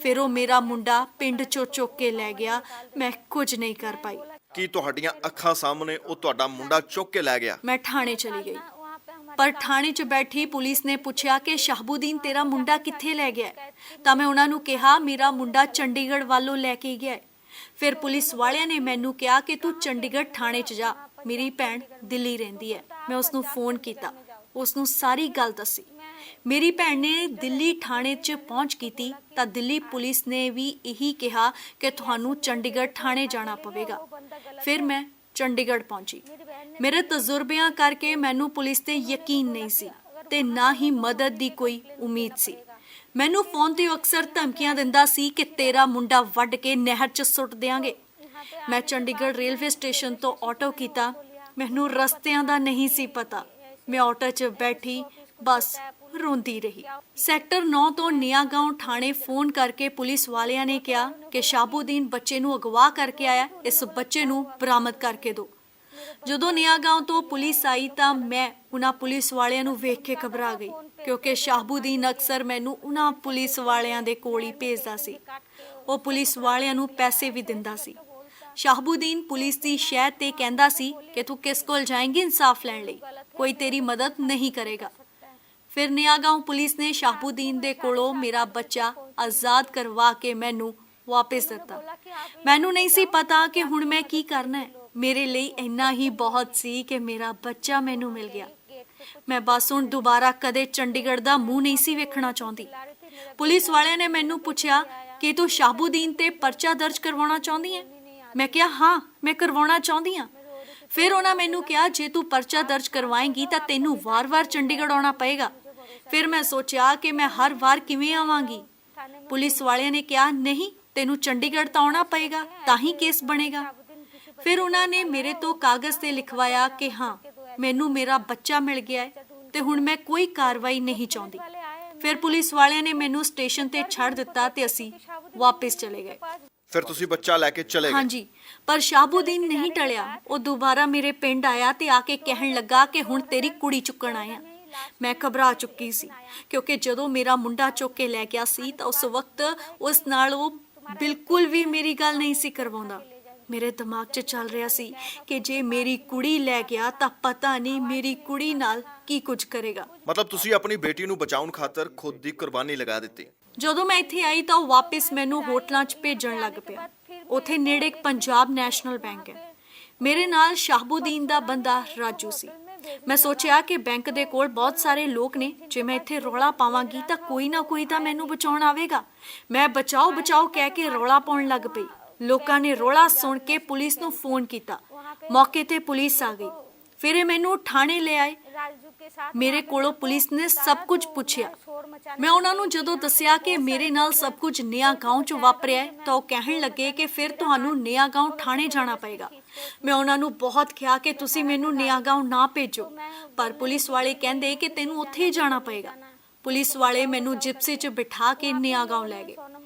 ਫਿਰ ਉਹ ਮੇਰਾ ਮੁੰਡਾ ਪਿੰਡ ਚੋਂ ਚੁੱਕ ਕੇ ਲੈ ਗਿਆ। ਮੈਂ ਕੁਝ ਨਹੀਂ ਕਰ ਪਾਈ। ਕੀ ਤੁਹਾਡੀਆਂ ਅੱਖਾਂ ਸਾਹਮਣੇ ਉਹ ਤੁਹਾਡਾ ਮੁੰਡਾ ਚੁੱਕ ਕੇ ਲੈ ਗਿਆ? ਮੈਂ ਥਾਣੇ ਚਲੀ ਗਈ, ਪਰ ਥਾਣੇ 'ਚ ਬੈਠੀ ਪੁਲਿਸ ਨੇ ਪੁੱਛਿਆ ਕਿ ਸ਼ਾਹਬੂਦੀਨ ਤੇਰਾ ਮੁੰਡਾ ਕਿੱਥੇ ਲੈ ਗਿਆ? ਤਾਂ ਮੈਂ ਉਹਨਾਂ ਨੂੰ ਕਿਹਾ, ਮੇਰਾ ਮੁੰਡਾ ਚੰਡੀਗੜ੍ਹ ਵੱਲੋਂ ਲੈ ਕੇ ਗਿਆ। ਫਿਰ ਪੁਲਿਸ ਵਾਲਿਆਂ ਨੇ ਮੈਨੂੰ ਕਿਹਾ ਕਿ ਤੂੰ ਚੰਡੀਗੜ੍ਹ ਥਾਣੇ 'ਚ ਜਾ, ਮੇਰੀ ਭੈਣ ਦਿੱਲੀ ਰਹਿੰਦੀ ਹੈ। ਮੈਂ ਉਸ ਨੂੰ ਫੋਨ ਕੀਤਾ, ਉਸ ਨੂੰ ਸਾਰੀ ਗੱਲ ਦੱਸੀ। ਮੇਰੀ ਭੈਣ ਨੇ ਦਿੱਲੀ ਥਾਣੇ 'ਚ ਪਹੁੰਚ ਕੀਤੀ ਤਾਂ ਦਿੱਲੀ ਪੁਲਿਸ ਨੇ ਵੀ ਇਹੀ ਕਿਹਾ ਕਿ ਤੁਹਾਨੂੰ ਚੰਡੀਗੜ੍ਹ ਥਾਣੇ ਜਾਣਾ ਪਵੇਗਾ। ਫਿਰ ਮੈਂ ਚੰਡੀਗੜ੍ਹ ਪਹੁੰਚੀ। ਮੇਰੇ ਤਜਰਬਿਆਂ ਕਰਕੇ ਮੈਨੂੰ ਪੁਲਿਸ ਤੇ ਯਕੀਨ ਨਹੀਂ ਸੀ ਤੇ ਨਾ ਹੀ ਮਦਦ ਦੀ ਕੋਈ ਉਮੀਦ ਸੀ। ਮੈਨੂੰ ਫੋਨ ਤੇ ਅਕਸਰ ਧਮਕੀਆਂ ਦਿੰਦਾ ਸੀ ਕਿ ਤੇਰਾ ਮੁੰਡਾ ਵੱਢ ਕੇ ਨਹਿਰ 'ਚ ਸੁੱਟ ਦਿਆਂਗੇ। ਮੈਂ ਚੰਡੀਗੜ੍ਹ ਰੇਲਵੇ ਸਟੇਸ਼ਨ ਤੋਂ ਆਟੋ ਕੀਤਾ। ਮੈਨੂੰ ਰਸਤਿਆਂ ਦਾ ਨਹੀਂ ਸੀ ਪਤਾ। ਮੈਂ ਆਟੋ 'ਚ ਬੈਠੀ ਬਸ ਰੋਂਦੀ ਰਹੀ। ਸੈਕਟਰ 9 ਤੋਂ ਨਿਆਗਾਉਂ ਥਾਣੇ ਫੋਨ ਕਰਕੇ ਪੁਲਿਸ ਵਾਲਿਆਂ ਨੇ ਕਿਹਾ ਕਿ ਸ਼ਾਹਬੂਦੀਨ ਬੱਚੇ ਨੂੰ ਅਗਵਾ ਕਰਕੇ ਆਇਆ, ਇਸ ਬੱਚੇ ਨੂੰ ਬਰਾਮਦ ਕਰਕੇ ਦਿਓ। ਜਦੋਂ ਨਿਆਗਾਉਂ ਤੋਂ ਪੁਲਿਸ ਆਈ ਤਾਂ ਮੈਂ ਉਹਨਾਂ ਪੁਲਿਸ ਵਾਲਿਆਂ ਨੂੰ ਵੇਖ ਕੇ ਘਬਰਾ ਗਈ, ਕਿਉਂਕਿ ਸ਼ਾਹਬੂਦੀਨ ਅਕਸਰ ਮੈਨੂੰ ਉਹਨਾਂ ਪੁਲਿਸ ਵਾਲਿਆਂ ਦੇ ਕੋਲ ਹੀ ਭੇਜਦਾ ਸੀ। ਉਹ ਪੁਲਿਸ ਵਾਲਿਆਂ ਨੂੰ ਪੈਸੇ ਵੀ ਦਿੰਦਾ ਸੀ। ਸ਼ਾਹਬੂਦੀਨ ਪੁਲਿਸ ਦੀ ਸ਼ਹਿ ਤੇ ਕਹਿੰਦਾ ਸੀ ਕਿ ਤੂੰ ਕਿਸ ਕੋਲ ਜਾਏਂਗੀ ਇਨਸਾਫ ਲੈਣ ਲਈ, ਕੋਈ ਤੇਰੀ ਮਦਦ ਨਹੀਂ ਕਰੇਗਾ। ਫਿਰ ਨਿਆਗਾਉਂ ਪੁਲਿਸ ਨੇ ਸ਼ਾਹਬੂਦੀਨ ਦੇ ਕੋਲੋਂ ਮੇਰਾ ਬੱਚਾ ਆਜ਼ਾਦ ਕਰਵਾ ਕੇ ਮੈਨੂੰ ਵਾਪਸ ਦਿੱਤਾ। ਮੈਨੂੰ ਨਹੀਂ ਸੀ ਪਤਾ ਕਿ ਹੁਣ ਮੈਂ ਕੀ ਕਰਨਾ ਹੈ। ਮੇਰੇ ਲਈ ਇੰਨਾ ਹੀ ਬਹੁਤ ਸੀ ਕਿ ਮੇਰਾ ਬੱਚਾ ਮੈਨੂੰ ਮਿਲ ਗਿਆ। ਮੈਂ ਬਸ ਹੁਣ ਦੁਬਾਰਾ ਕਦੇ ਚੰਡੀਗੜ੍ਹ ਦਾ ਮੂੰਹ ਨਹੀਂ ਸੀ ਵੇਖਣਾ ਚਾਹੁੰਦੀ। ਪੁਲਿਸ ਵਾਲਿਆਂ ਨੇ ਮੈਨੂੰ ਪੁੱਛਿਆ ਕਿ ਤੂੰ ਸ਼ਾਹਬੂਦੀਨ ਤੇ ਪਰਚਾ ਦਰਜ ਕਰਵਾਉਣਾ ਚਾਹੁੰਦੀ ਹੈ? ਮੈਂ ਕਿਹਾ ਹਾਂ, ਮੈਂ ਕਰਵਾਉਣਾ ਚਾਹੁੰਦੀ ਹਾਂ। ਫਿਰ ਉਹਨਾਂ ਮੈਨੂੰ ਕਿਹਾ ਜੇ ਤੂੰ ਪਰਚਾ ਦਰਜ ਕਰਵਾਏਂਗੀ ਤਾਂ ਤੈਨੂੰ ਵਾਰ-ਵਾਰ ਚੰਡੀਗੜ੍ਹ ਆਉਣਾ ਪਏਗਾ। ਫਿਰ ਮੈਂ ਸੋਚਿਆ ਕਿ ਮੈਂ ਹਰ ਵਾਰ ਕਿਵੇਂ ਆਵਾਂਗੀ। ਪੁਲਿਸ ਵਾਲਿਆਂ ਨੇ ਕਿਹਾ ਨਹੀਂ, ਤੈਨੂੰ ਚੰਡੀਗੜ੍ਹ ਤਾਂ ਆਉਣਾ ਪਏਗਾ, ਤਾਂ ਹੀ ਕੇਸ ਬਣੇਗਾ। ਫਿਰ ਉਹਨਾਂ ਨੇ ਮੇਰੇ ਤੋਂ ਕਾਗਜ਼ ਤੇ ਲਿਖਵਾਇਆ ਕਿ ਹਾਂ, ਮੈਨੂੰ ਮੇਰਾ ਬੱਚਾ ਮਿਲ ਗਿਆ ਹੈ ਤੇ ਹੁਣ ਮੈਂ ਕੋਈ ਕਾਰਵਾਈ ਨਹੀਂ ਚਾਹੁੰਦੀ। ਫਿਰ ਪੁਲਿਸ ਵਾਲਿਆਂ ਨੇ ਮੈਨੂੰ ਸਟੇਸ਼ਨ ਤੇ ਛੱਡ ਦਿੱਤਾ ਤੇ ਅਸੀਂ ਵਾਪਸ ਚਲੇ ਗਏ। ਫਿਰ ਤੁਸੀਂ ਬੱਚਾ ਲੈ ਕੇ ਚਲੇ ਗਏ? ਹਾਂਜੀ, ਪਰ ਸ਼ਾਹਬੂਦੀਨ ਨਹੀਂ ਟਲਿਆ। ਉਹ ਦੁਬਾਰਾ ਮੇਰੇ ਪਿੰਡ ਆਇਆ ਤੇ ਆ ਕੇ ਕਹਿਣ ਲੱਗਾ ਕਿ ਹੁਣ ਤੇਰੀ ਕੁੜੀ ਚੁੱਕਣ ਆਇਆ। ਮੈਂ ਘਬਰਾ ਚੁੱਕੀ ਸੀ ਕਿਉਂਕਿ ਜਦੋਂ ਮੇਰਾ ਮੁੰਡਾ ਚੁੱਕ ਕੇ ਲੈ ਗਿਆ ਸੀ ਤਾਂ ਉਸ ਵਕਤ ਉਸ ਨਾਲ ਉਹ ਬਿਲਕੁਲ ਵੀ ਮੇਰੀ ਗੱਲ ਨਹੀਂ ਸੀ ਕਰਵਾਉਂਦਾ। ਮੇਰੇ ਦਿਮਾਗ 'ਚ ਚੱਲ ਰਿਹਾ ਸੀ ਕਿ ਜੇ ਮੇਰੀ ਕੁੜੀ ਲੈ ਗਿਆ ਤਾਂ ਪਤਾ ਨਹੀਂ ਮੇਰੀ ਕੁੜੀ ਨਾਲ ਕੀ ਕੁਝ ਕਰੇਗਾ। ਮਤਲਬ ਤੁਸੀਂ ਆਪਣੀ ਬੇਟੀ ਨੂੰ ਬਚਾਉਣ ਖਾਤਰ ਖੁਦ ਦੀ ਕੁਰਬਾਨੀ ਲਗਾ ਦਿੱਤੀ। ਜਦੋਂ ਮੈਂ ਇੱਥੇ ਆਈ ਤਾਂ ਉਹ ਵਾਪਸ ਮੈਨੂੰ ਹੋਟਲਾਂ 'ਚ ਭੇਜਣ ਲੱਗ ਪਿਆ। ਉੱਥੇ ਨੇੜੇ ਇੱਕ ਪੰਜਾਬ ਨੈਸ਼ਨਲ ਬੈਂਕ ਹੈ। ਮੇਰੇ ਨਾਲ ਸ਼ਾਹਬੂਦੀਨ ਦਾ ਬੰਦਾ ਰਾਜੂ ਸੀ। ਮੈਂ ਸੋਚਿਆ ਕਿ ਬੈਂਕ ਦੇ ਕੋਲ ਬਹੁਤ ਸਾਰੇ ਲੋਕ ਨੇ, ਜੇ ਮੈਂ ਇੱਥੇ ਰੌਲਾ ਪਾਵਾਂਗੀ ਤਾਂ ਕੋਈ ਨਾ ਕੋਈ ਤਾਂ ਮੈਨੂੰ ਬਚਾਉਣ ਆਵੇਗਾ। ਮੈਂ ਬਚਾਓ ਬਚਾਓ ਕਹਿ ਕੇ ਰੌਲਾ ਪਾਉਣ ਲੱਗ ਪਈ। ਲੋਕਾਂ ਨੇ ਰੌਲਾ ਸੁਣ ਕੇ ਪੁਲਿਸ ਨੂੰ ਫੋਨ ਕੀਤਾ। ਮੌਕੇ ਤੇ ਪੁਲਿਸ ਆ ਗਈ। ਫਿਰ ਇਹ ਮੈਨੂੰ ਥਾਣੇ ਲੈ ਆਏ। ਮੇਰੇ ਕੋਲੋਂ ਪੁਲਿਸ ਨੇ ਸਭ ਕੁਝ ਪੁੱਛਿਆ। ਮੈਂ ਉਹਨਾਂ ਨੂੰ ਜਦੋਂ ਦੱਸਿਆ ਕਿ ਮੇਰੇ ਨਾਲ ਸਭ ਕੁਝ ਨਿਆਗਾਉਂ 'ਚ ਵਾਪਰਿਆ ਹੈ ਤਾਂ ਉਹ ਕਹਿਣ ਲੱਗੇ ਕਿ ਫਿਰ ਤੁਹਾਨੂੰ ਨਿਆਗਾਉਂ ਥਾਣੇ ਜਾਣਾ ਪਏਗਾ। ਮੈਂ ਉਹਨਾਂ ਨੂੰ ਬਹੁਤ ਕਿਹਾ ਕਿ ਤੁਸੀਂ ਮੈਨੂੰ ਨਿਆਗਾਉਂ ਨਾ ਭੇਜੋ, ਪਰ ਪੁਲਿਸ ਵਾਲੇ ਕਹਿੰਦੇ ਕਿ ਤੈਨੂੰ ਉੱਥੇ ਹੀ ਜਾਣਾ ਪਏਗਾ। ਪੁਲਿਸ ਵਾਲੇ ਮੈਨੂੰ ਜਿਪਸੀ 'ਚ ਬਿਠਾ ਕੇ ਨਿਆਗਾਉਂ ਲੈ ਗਏ।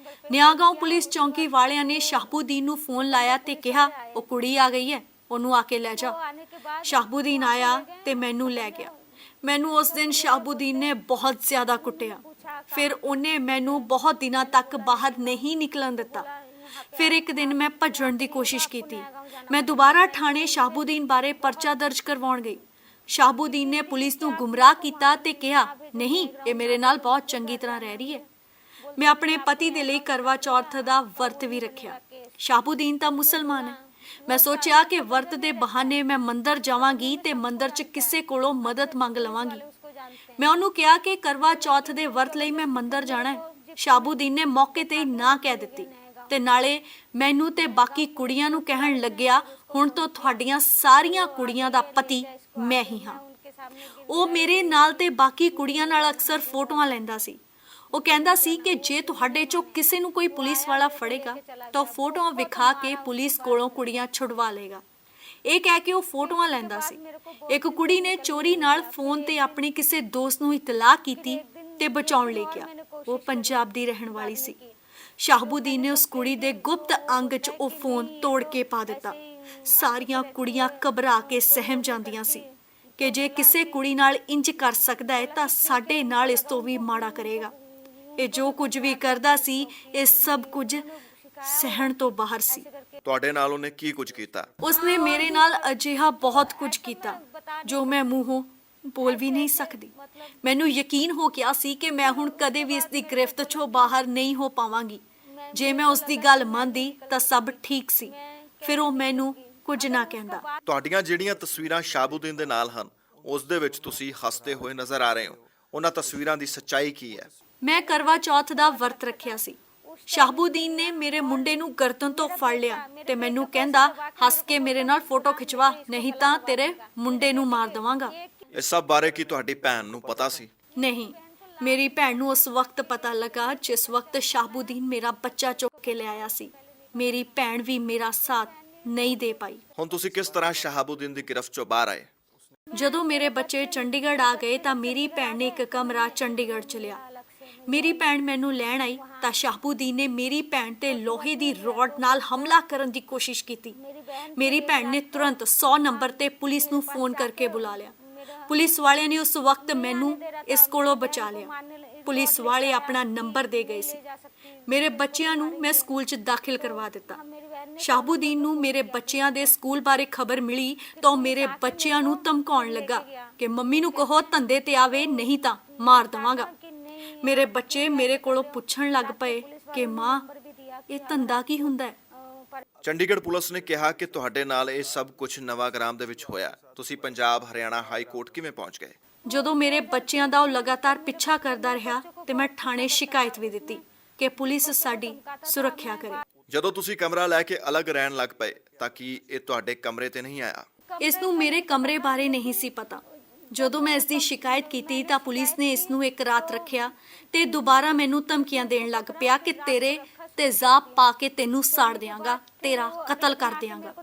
ਨਿਆਗਾਉਂ ਪੁਲਿਸ ਚੌਂਕੀ ਵਾਲਿਆਂ ਨੇ ਸ਼ਾਹਬੂਦੀਨ ਨੂੰ ਫੋਨ ਲਾਇਆ ਤੇ ਕਿਹਾ ਉਹ ਕੁੜੀ ਆ ਗਈ ਹੈ, ਉਹਨੂੰ ਆ ਕੇ ਲੈ ਜਾ। ਸ਼ਾਹਬੂਦੀਨ ਆਇਆ ਤੇ ਮੈਨੂੰ ਲੈ ਗਿਆ। ਮੈਨੂੰ ਉਸ ਦਿਨ ਸ਼ਾਹਬੂਦੀਨ ਨੇ ਬਹੁਤ ਜ਼ਿਆਦਾ ਕੁੱਟਿਆ। ਫਿਰ ਉਹਨੇ ਮੈਨੂੰ ਬਹੁਤ ਦਿਨਾਂ ਤੱਕ ਬਾਹਰ ਨਹੀਂ ਨਿਕਲਣ ਦਿੱਤਾ। ਫਿਰ ਇੱਕ ਦਿਨ ਮੈਂ ਭੱਜਣ ਦੀ ਕੋਸ਼ਿਸ਼ ਕੀਤੀ। ਮੈਂ ਦੁਬਾਰਾ ਥਾਣੇ ਸ਼ਾਹਬੂਦੀਨ ਬਾਰੇ ਪਰਚਾ ਦਰਜ ਕਰਵਾਉਣ ਗਈ। ਸ਼ਾਹਬੂਦੀਨ ਨੇ ਪੁਲਿਸ ਨੂੰ ਗੁੰਮਰਾਹ ਕੀਤਾ ਤੇ ਕਿਹਾ ਨਹੀਂ, ਇਹ ਮੇਰੇ ਨਾਲ ਬਹੁਤ ਚੰਗੀ ਤਰ੍ਹਾਂ ਰਹਿ ਰਹੀ ਹੈ। ਮੈਂ ਆਪਣੇ ਪਤੀ ਦੇ ਲਈ ਕਰਵਾ ਚੌਥ ਦਾ ਵਰਤ ਵੀ ਰੱਖਿਆ। ਸ਼ਾਹਬੂਦੀਨ ਤਾਂ ਮੁਸਲਮਾਨ ਹੈ। ਮੈਂ ਸੋਚਿਆ ਕਿ ਵਰਤ ਦੇ ਬਹਾਨੇ ਮੈਂ ਮੰਦਰ ਜਾਵਾਂਗੀ ਤੇ ਮੰਦਰ 'ਚ ਕਿਸੇ ਕੋਲੋਂ ਮਦਦ ਮੰਗ ਲਵਾਂਗੀ। ਮੈਂ ਉਹਨੂੰ ਕਿਹਾ ਕਿ ਕਰਵਾ ਚੌਥ ਦੇ ਵਰਤ ਲਈ ਮੈਂ ਮੰਦਰ ਜਾਣਾ ਹੈ। ਸ਼ਾਹਬੂਦੀਨ ਨੇ ਮੌਕੇ ਤੇ ਹੀ ਨਾ ਕਹਿ ਦਿੱਤੀ ਤੇ ਨਾਲੇ ਮੈਨੂੰ ਤੇ ਬਾਕੀ ਕੁੜੀਆਂ ਨੂੰ ਕਹਿਣ ਲੱਗਿਆ ਹੁਣ ਤੋਂ ਤੁਹਾਡੀਆਂ ਸਾਰੀਆਂ ਕੁੜੀਆਂ ਦਾ ਪਤੀ ਮੈਂ ਹੀ ਹਾਂ। ਉਹ ਮੇਰੇ ਨਾਲ ਤੇ ਬਾਕੀ ਕੁੜੀਆਂ ਨਾਲ ਅਕਸਰ ਫੋਟੋਆਂ ਲੈਂਦਾ ਸੀ। ਉਹ ਕਹਿੰਦਾ ਸੀ ਕਿ ਜੇ ਤੁਹਾਡੇ ਚੋਂ ਕਿਸੇ ਨੂੰ ਕੋਈ ਪੁਲਿਸ ਵਾਲਾ ਫੜੇਗਾ ਤਾਂ ਉਹ ਫੋਟੋਆਂ ਵਿਖਾ ਕੇ ਪੁਲਿਸ ਕੋਲੋਂ ਕੁੜੀਆਂ ਛੁਡਵਾ ਲੇਗਾ। ਇਹ ਕਹਿ ਕੇ ਉਹ ਫੋਟੋਆਂ ਲੈਂਦਾ ਸੀ। ਇੱਕ ਕੁੜੀ ਨੇ ਚੋਰੀ ਨਾਲ ਫੋਨ ਤੇ ਆਪਣੀ ਕਿਸੇ ਦੋਸਤ ਨੂੰ ਇਤਲਾਹ ਕੀਤੀ ਤੇ ਬਚਾਉਣ ਲਈ ਗਿਆ। ਉਹ ਪੰਜਾਬ ਦੀ ਰਹਿਣ ਵਾਲੀ ਸੀ। ਸ਼ਾਹਬੂਦੀਨ ਨੇ ਉਸ ਕੁੜੀ ਦੇ ਗੁਪਤ ਅੰਗ 'ਚ ਉਹ ਫੋਨ ਤੋੜ ਕੇ ਪਾ ਦਿੱਤਾ। ਸਾਰੀਆਂ ਕੁੜੀਆਂ ਘਬਰਾ ਕੇ ਸਹਿਮ ਜਾਂਦੀਆਂ ਸੀ ਕਿ ਜੇ ਕਿਸੇ ਕੁੜੀ ਨਾਲ ਇੰਜ ਕਰ ਸਕਦਾ ਹੈ ਤਾਂ ਸਾਡੇ ਨਾਲ ਇਸ ਤੋਂ ਵੀ ਮਾੜਾ ਕਰੇਗਾ। ਇਹ ਜੋ ਕੁਝ ਵੀ ਕਰਦਾ ਸੀ ਇਹ ਸਭ ਕੁਝ ਸਹਿਣ ਤੋਂ ਬਾਹਰ ਸੀ। ਤੁਹਾਡੇ ਨਾਲ ਉਹਨੇ ਕੀ ਕੁਝ ਕੀਤਾ? ਉਸਨੇ ਮੇਰੇ ਨਾਲ ਅਜਿਹਾ ਬਹੁਤ ਕੁਝ ਕੀਤਾ ਜੋ ਮੈਂ ਮੂੰਹੋਂ ਬੋਲ ਵੀ ਨਹੀਂ ਸਕਦੀ। ਮੈਨੂੰ ਯਕੀਨ ਹੋ ਗਿਆ ਸੀ ਕਿ ਮੈਂ ਹੁਣ ਕਦੇ ਵੀ ਇਸ ਦੀ ਗ੍ਰਿਫਤ 'ਚੋਂ ਬਾਹਰ ਨਹੀਂ ਹੋ ਪਾਵਾਂਗੀ। ਜੇ ਮੈਂ ਉਸ ਦੀ ਗੱਲ ਮੰਨਦੀ ਤਾਂ ਸਭ ਠੀਕ ਸੀ। ਫਿਰ ਉਹ ਮੈਨੂੰ ਕੁਝ ਨਾ ਕਹਿੰਦਾ। ਤੁਹਾਡੀਆਂ ਜਿਹੜੀਆਂ ਤਸਵੀਰਾਂ ਸ਼ਾਹਬੂਦੀਨ ਦੇ ਨਾਲ ਹਨ ਉਸ ਦੇ ਵਿੱਚ ਤੁਸੀਂ ਹੱਸਦੇ ਹੋਏ ਨਜ਼ਰ ਆ ਰਹੇ ਹੋ। ਉਹਨਾਂ ਤਸਵੀਰਾਂ ਦੀ ਸੱਚਾਈ ਕੀ ਹੈ? ਮੈਂ ਕਰਵਾ ਚੌਥ ਦਾ ਵਰਤ ਰੱਖਿਆ ਸੀ। ਸ਼ਾਹਬੂਦੀਨ ਨੇ ਮੇਰੇ ਮੁੰਡੇ ਨੂੰ ਗਰਦਨ ਤੋਂ ਫੜ ਲਿਆ ਤੇ ਮੈਨੂੰ ਕਹਿੰਦਾ ਹੱਸ ਕੇ ਮੇਰੇ ਨਾਲ ਫੋਟੋ ਖਿਚਵਾ, ਨਹੀਂ ਤਾਂ ਤੇਰੇ ਮੁੰਡੇ ਨੂੰ ਮਾਰ ਦਵਾਂਗਾ। ਇਸ ਸਭ ਬਾਰੇ ਕੀ ਤੁਹਾਡੀ ਭੈਣ ਨੂੰ ਪਤਾ ਸੀ? ਨਹੀਂ, ਮੇਰੀ ਭੈਣ ਨੂੰ ਉਸ ਵਕਤ ਪਤਾ ਲੱਗਾ ਜਿਸ ਵਕਤ ਸ਼ਾਹਬੂਦੀਨ ਮੇਰਾ ਬੱਚਾ ਚੁੱਕ ਕੇ ਲੈ ਆਇਆ ਸੀ। ਮੇਰੀ ਭੈਣ ਵੀ ਮੇਰਾ ਸਾਥ ਨਹੀਂ ਦੇ ਪਾਈ। ਹੁਣ ਤੁਸੀਂ ਕਿਸ ਤਰ੍ਹਾਂ ਸ਼ਾਹਬੂਦੀਨ ਦੀ ਗ੍ਰਿਫਤ ਚੋਂ ਬਾਹਰ ਆਏ? ਜਦੋਂ ਮੇਰੇ ਬੱਚੇ ਚੰਡੀਗੜ੍ਹ ਆ ਗਏ ਤਾਂ ਮੇਰੀ ਭੈਣ ਨੇ ਇੱਕ ਕਮਰਾ ਚੰਡੀਗੜ੍ਹ 'ਚ ਲਿਆ। ਮੇਰੀ ਭੈਣ ਮੈਨੂੰ ਲੈਣ ਆਈ ਤਾਂ ਸ਼ਾਹਬੂਦੀਨ ਨੇ ਮੇਰੀ ਭੈਣ ਤੇ ਲੋਹੇ ਦੀ ਰੋਡ ਨਾਲ ਹਮਲਾ ਕਰਨ ਦੀ ਕੋਸ਼ਿਸ਼ ਕੀਤੀ। ਮੇਰੀ ਭੈਣ ਨੇ ਤੁਰੰਤ 100 ਨੰਬਰ ਤੇ ਪੁਲਿਸ ਨੂੰ ਫੋਨ ਕਰਕੇ ਬੁਲਾ ਲਿਆ। ਪੁਲਿਸ ਵਾਲਿਆਂ ਨੇ ਉਸ ਵਕਤ ਮੈਨੂੰ ਇਸ ਕੋਲੋਂ ਬਚਾ ਲਿਆ। ਪੁਲਿਸ ਵਾਲੇ ਆਪਣਾ ਨੰਬਰ ਦੇ ਗਏ ਸੀ। ਮੇਰੇ ਬੱਚਿਆਂ ਨੂੰ ਮੈਂ ਸਕੂਲ 'ਚ ਦਾਖਲ ਕਰਵਾ ਦਿੱਤਾ। ਸ਼ਾਹਬੂਦੀਨ ਨੂੰ ਮੇਰੇ ਬੱਚਿਆਂ ਦੇ ਸਕੂਲ ਬਾਰੇ ਖਬਰ ਮਿਲੀ ਤਾਂ ਉਹ ਮੇਰੇ ਬੱਚਿਆਂ ਨੂੰ ਧਮਕਾਉਣ ਲੱਗਾ ਕਿ ਮੰਮੀ ਨੂੰ ਕਹੋ ਧੰਦੇ ਤੇ ਆਵੇ, ਨਹੀਂ ਤਾਂ ਮਾਰ ਦਵਾਂਗਾ। ਮੇਰੇ ਬੱਚੇ ਮੇਰੇ ਕੋਲੋਂ ਪੁੱਛਣ ਲੱਗ ਪਏ ਕਿ ਮਾਂ, ਇਹ ਧੰਦਾ ਕੀ ਹੁੰਦਾ ਹੈ? ਚੰਡੀਗੜ੍ਹ ਪੁਲਿਸ ਨੇ ਕਿਹਾ ਕਿ ਤੁਹਾਡੇ ਨਾਲ ਇਹ ਸਭ ਕੁਝ ਨਵਾਂਗ੍ਰਾਮ ਦੇ ਵਿੱਚ ਹੋਇਆ। ਤੁਸੀਂ ਪੰਜਾਬ ਹਰਿਆਣਾ ਹਾਈ ਕੋਰਟ ਕਿਵੇਂ ਪਹੁੰਚ ਗਏ? ਜਦੋਂ ਮੇਰੇ ਬੱਚਿਆਂ ਦਾ ਉਹ ਲਗਾਤਾਰ ਪਿੱਛਾ ਕਰਦਾ ਰਿਹਾ ਤੇ ਮੈਂ ਥਾਣੇ ਸ਼ਿਕਾਇਤ ਵੀ ਦਿੱਤੀ ਕਿ ਪੁਲਿਸ ਸਾਡੀ ਸੁਰੱਖਿਆ ਕਰੇ। ਜਦੋਂ ਤੁਸੀਂ ਕਮਰਾ ਲੈ ਕੇ ਅਲੱਗ ਰਹਿਣ ਲੱਗ ਪਏ ਤਾਂ ਕੀ ਇਹ ਤੁਹਾਡੇ ਕਮਰੇ ਤੇ ਨਹੀਂ ਆਇਆ? ਇਸ ਨੂੰ ਮੇਰੇ ਕਮਰੇ ਬਾਰੇ ਨਹੀਂ ਸੀ ਪਤਾ। ਜਦੋਂ ਮੈਂ ਇਸ ਦੀ ਸ਼ਿਕਾਇਤ ਕੀਤੀ ਤਾਂ ਪੁਲਿਸ ਨੇ ਇਸ ਨੂੰ ਇੱਕ ਰਾਤ ਰੱਖਿਆ ਤੇ ਦੁਬਾਰਾ ਮੈਨੂੰ ਧਮਕੀਆਂ ਦੇਣ ਲੱਗ ਪਿਆ ਕਿ ਤੇਰੇ ਤੇਜ਼ਾਬ ਪਾ ਕੇ ਤੈਨੂੰ ਸਾੜ ਦਿਆਂਗਾ, ਤੇਰਾ ਕਤਲ ਕਰ ਦਿਆਂਗਾ।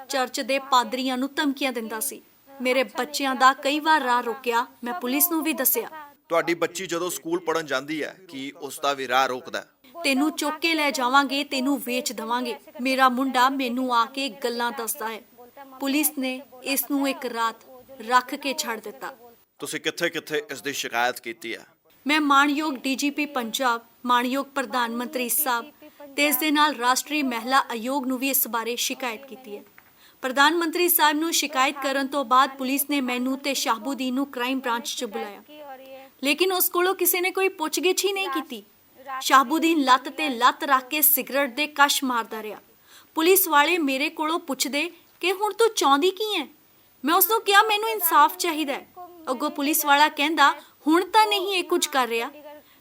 ਚਰਚ ਦੇ ਪਾਦਰੀਆਂ ਨੂੰ ਧਮਕੀਆਂ ਦਿੰਦਾ ਸੀ। ਮੇਰੇ ਬੱਚਿਆਂ ਦਾ ਕਈ ਵਾਰ ਰਾਹ ਰੋਕਿਆ। ਮੈਂ ਪੁਲਿਸ ਨੂੰ ਵੀ ਦੱਸਿਆ। ਤੁਹਾਡੀ ਬੱਚੀ ਜਦੋਂ ਸਕੂਲ ਪੜ੍ਹਨ ਜਾਂਦੀ ਹੈ ਕੀ ਉਸ ਦਾ ਵੀ ਰਾਹ ਰੋਕਦਾ ਹੈ? ਤੈਨੂੰ ਚੁੱਕ ਕੇ ਲੈ ਜਾਵਾਂਗੇ, ਤੈਨੂੰ ਵੇਚ ਦਵਾਂਗੇ। ਮੇਰਾ ਮੁੰਡਾ ਮੈਨੂੰ ਆ ਕੇ ਗੱਲਾਂ ਦੱਸਦਾ ਹੈ। ਪੁਲਿਸ ਨੇ ਇਸ ਨੂੰ ਇੱਕ ਰਾਤ ਰੱਖ ਕੇ ਛੱਡ ਦਿੱਤਾ। ਤੁਸੀਂ ਕਿੱਥੇ-ਕਿੱਥੇ ਇਸ ਦੀ ਸ਼ਿਕਾਇਤ ਕੀਤੀ ਹੈ? ਮੈਂ ਮਾਣਯੋਗ ਡੀਜੀਪੀ ਪੰਜਾਬ, ਮਾਣਯੋਗ ਪ੍ਰਧਾਨ ਮੰਤਰੀ ਸਾਹਿਬ ਤੇ ਇਸ ਦੇ ਨਾਲ ਰਾਸ਼ਟਰੀ ਮਹਿਲਾ ਆਯੋਗ ਨੂੰ ਵੀ ਇਸ ਬਾਰੇ ਸ਼ਿਕਾਇਤ ਕੀਤੀ ਹੈ। ਪ੍ਰਧਾਨ ਮੰਤਰੀ ਸਾਹਿਬ ਨੂੰ ਸ਼ਿਕਾਇਤ ਕਰਨ ਤੋਂ ਬਾਅਦ ਪੁਲਿਸ ਨੇ ਮੈਨੂੰ ਤੇ ਸ਼ਾਹਬੂਦੀਨ ਨੂੰ ਕ੍ਰਾਈਮ ਬ੍ਰਾਂਚ 'ਚ ਬੁਲਾਇਆ, ਲੇਕਿਨ ਉਸ ਕੋਲੋਂ ਕਿਸੇ ਨੇ ਕੋਈ ਪੁੱਛਗਿੱਛ ਹੀ ਨਹੀਂ ਕੀਤੀ। ਸ਼ਾਹਬੂਦੀਨ ਲੱਤ ਤੇ ਲੱਤ ਰੱਖ ਕੇ ਸਿਗਰਟ ਦੇ ਕਸ਼ ਮਾਰਦਾ ਰਿਹਾ। ਪੁਲਿਸ ਵਾਲੇ ਮੇਰੇ ਕੋਲੋਂ ਪੁੱਛਦੇ ਕਿ ਹੁਣ ਤੂੰ ਚਾਹੁੰਦੀ ਕੀ ਹੈ? ਮੈਂ ਉਸ ਨੂੰ ਕਿਹਾ ਮੈਨੂੰ ਇਨਸਾਫ ਚਾਹੀਦਾ ਹੈ। ਅੱਗੋਂ ਪੁਲਿਸ ਵਾਲਾ ਕਹਿੰਦਾ ਹੁਣ ਤਾਂ ਨਹੀਂ ਇਹ ਕੁਝ ਕਰ ਰਿਹਾ।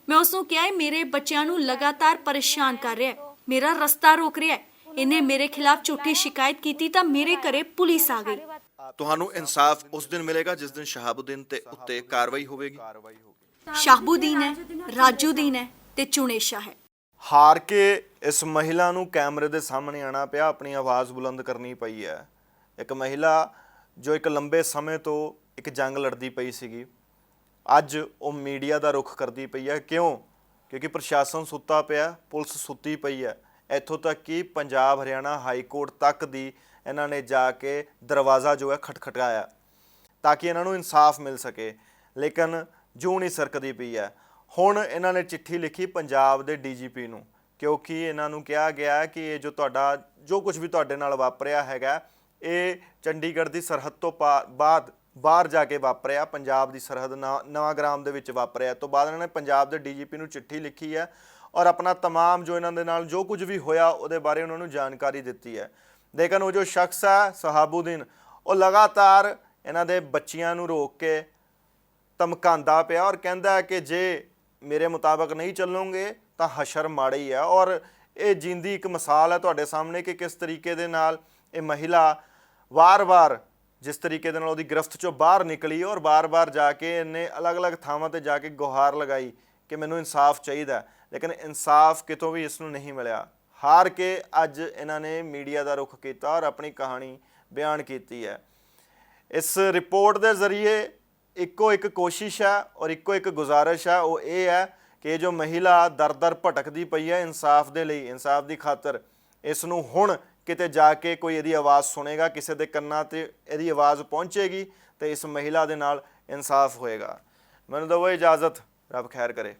ਮੈਂ ਉਸ ਨੂੰ ਕਿਹਾ ਮੇਰੇ ਬੱਚਿਆਂ ਨੂੰ ਲਗਾਤਾਰ ਪਰੇਸ਼ਾਨ ਕਰ ਰਿਹਾ ਹੈ, ਮੇਰਾ ਰਸਤਾ ਰੋਕ ਰਿਹਾ ਹੈ। ਇਹਨੇ ਮੇਰੇ ਖਿਲਾਫ ਝੂਠੀ ਸ਼ਿਕਾਇਤ ਕੀਤੀ ਤਾਂ ਮੇਰੇ ਘਰੇ ਪੁਲਿਸ ਆ ਗਈ। ਤੁਹਾਨੂੰ ਇਨਸਾਫ ਉਸ ਦਿਨ ਮਿਲੇਗਾ ਜਿਸ ਦਿਨ ਸ਼ਹਾਬੂਦੀਨ ਤੇ ਉੱਤੇ ਕਾਰਵਾਈ ਹੋਵੇਗੀ। ਸ਼ਾਹਬੂਦੀਨ ਹੈ, ਰਾਜੂਦੀਨ ਹੈ ਤੇ ਚੁਣੇਸ਼ਾ ਹੈ। ਹਾਰ ਕੇ ਇਸ ਮਹਿਲਾ ਨੂੰ ਕੈਮਰੇ ਦੇ ਸਾਹਮਣੇ ਆਣਾ ਪਿਆ, ਆਪਣੀ ਆਵਾਜ਼ ਬੁਲੰਦ ਕਰਨੀ ਪਈ ਹੈ। ਇੱਕ ਮਹਿਲਾ ਜੋ ਇੱਕ ਲੰਬੇ ਸਮੇਂ ਤੋਂ ਇੱਕ ਜੰਗ ਲੜਦੀ ਪਈ ਸੀਗੀ, ਅੱਜ ਉਹ ਮੀਡੀਆ ਦਾ ਰੁਖ ਕਰਦੀ ਪਈ ਹੈ। ਕਿਉਂ? ਕਿਉਂਕਿ ਪ੍ਰਸ਼ਾਸਨ ਸੁੱਤਾ ਪਿਆ, ਪੁਲਿਸ ਸੁੱਤੀ ਪਈ ਹੈ। ਇੱਥੋਂ ਤੱਕ ਕਿ ਪੰਜਾਬ ਹਰਿਆਣਾ ਹਾਈ ਕੋਰਟ ਤੱਕ ਦੀ ਇਹਨਾਂ ਨੇ ਜਾ ਕੇ ਦਰਵਾਜ਼ਾ ਜੋ ਹੈ ਖਟਖਟਾਇਆ ਤਾਂ ਕਿ ਇਹਨਾਂ ਨੂੰ ਇਨਸਾਫ ਮਿਲ ਸਕੇ, ਲੇਕਿਨ ਜੂੰ ਨਹੀਂ ਸਰਕਦੀ ਪਈ ਹੈ। ਹੁਣ ਇਹਨਾਂ ਨੇ ਚਿੱਠੀ ਲਿਖੀ ਪੰਜਾਬ ਦੇ ਡੀਜੀਪੀ ਨੂੰ, ਕਿਉਂਕਿ ਇਹਨਾਂ ਨੂੰ ਕਿਹਾ ਗਿਆ ਕਿ ਇਹ ਜੋ ਕੁਝ ਵੀ ਤੁਹਾਡੇ ਨਾਲ ਵਾਪਰਿਆ ਹੈਗਾ ਇਹ ਚੰਡੀਗੜ੍ਹ ਦੀ ਸਰਹੱਦ ਤੋਂ ਬਾਹਰ ਜਾ ਕੇ ਵਾਪਰਿਆ, ਪੰਜਾਬ ਦੀ ਸਰਹੱਦ ਨਵਾਂਗ੍ਰਾਮ ਦੇ ਵਿੱਚ ਵਾਪਰਿਆ। ਤੋਂ ਬਾਅਦ ਇਹਨਾਂ ਨੇ ਪੰਜਾਬ ਦੇ ਡੀਜੀਪੀ ਨੂੰ ਚਿੱਠੀ ਲਿਖੀ ਹੈ ਔਰ ਆਪਣਾ ਤਮਾਮ ਜੋ ਇਹਨਾਂ ਦੇ ਨਾਲ ਜੋ ਕੁਝ ਵੀ ਹੋਇਆ ਉਹਦੇ ਬਾਰੇ ਉਹਨਾਂ ਨੂੰ ਜਾਣਕਾਰੀ ਦਿੱਤੀ ਹੈ। ਲੇਕਿਨ ਉਹ ਜੋ ਸ਼ਖਸ ਹੈ ਸ਼ਹਾਬੂਦੀਨ, ਉਹ ਲਗਾਤਾਰ ਇਹਨਾਂ ਦੇ ਬੱਚਿਆਂ ਨੂੰ ਰੋਕ ਕੇ ਧਮਕਾਉਂਦਾ ਪਿਆ ਔਰ ਕਹਿੰਦਾ ਹੈ ਕਿ ਜੇ ਮੇਰੇ ਮੁਤਾਬਕ ਨਹੀਂ ਚੱਲੋਗੇ ਤਾਂ ਹਸ਼ਰ ਮਾੜਾ ਹੀ ਹੈ। ਔਰ ਇਹ ਜਿੰਦੀ ਇੱਕ ਮਿਸਾਲ ਹੈ ਤੁਹਾਡੇ ਸਾਹਮਣੇ ਕਿ ਕਿਸ ਤਰੀਕੇ ਦੇ ਨਾਲ ਇਹ ਮਹਿਲਾ ਵਾਰ-ਵਾਰ ਜਿਸ ਤਰੀਕੇ ਦੇ ਨਾਲ ਉਹਦੀ ਗ੍ਰਿਫਤ ਚੋਂ ਬਾਹਰ ਨਿਕਲੀ ਔਰ ਬਾਰ-ਬਾਰ ਜਾ ਕੇ ਇਹਨੇ ਅਲੱਗ-ਅਲੱਗ ਥਾਵਾਂ ਤੇ ਜਾ ਕੇ ਗੁਹਾਰ ਲਗਾਈ ਕਿ ਮੈਨੂੰ ਇਨਸਾਫ ਚਾਹੀਦਾ, ਲੇਕਿਨ ਇਨਸਾਫ ਕਿਤੋਂ ਵੀ ਇਸ ਨੂੰ ਨਹੀਂ ਮਿਲਿਆ। ਹਾਰ ਕੇ ਅੱਜ ਇਹਨਾਂ ਨੇ ਮੀਡੀਆ ਦਾ ਰੁਖ ਕੀਤਾ ਔਰ ਆਪਣੀ ਕਹਾਣੀ ਬਿਆਨ ਕੀਤੀ ਹੈ। ਇਸ ਰਿਪੋਰਟ ਦੇ ਜ਼ਰੀਏ ਇੱਕੋ ਇੱਕ ਕੋਸ਼ਿਸ਼ ਹੈ ਔਰ ਇੱਕੋ ਇੱਕ ਗੁਜ਼ਾਰਿਸ਼ ਹੈ, ਉਹ ਇਹ ਹੈ ਕਿ ਜੋ ਮਹਿਲਾ ਦਰ-ਦਰ ਭਟਕਦੀ ਪਈ ਹੈ ਇਨਸਾਫ ਦੇ ਲਈ, ਇਨਸਾਫ ਦੀ ਖਾਤਰ, ਇਸ ਨੂੰ ਹੁਣ ਕਿਤੇ ਜਾ ਕੇ ਕੋਈ ਇਹਦੀ ਆਵਾਜ਼ ਸੁਣੇਗਾ, ਕਿਸੇ ਦੇ ਕੰਨਾਂ ਤੇ ਇਹਦੀ ਆਵਾਜ਼ ਪਹੁੰਚੇਗੀ ਤੇ ਇਸ ਮਹਿਲਾ ਦੇ ਨਾਲ ਇਨਸਾਫ ਹੋਏਗਾ। ਮੈਨੂੰ ਦਿਓ ਇਜਾਜ਼ਤ, ਰੱਬ ਖੈਰ ਕਰੇ।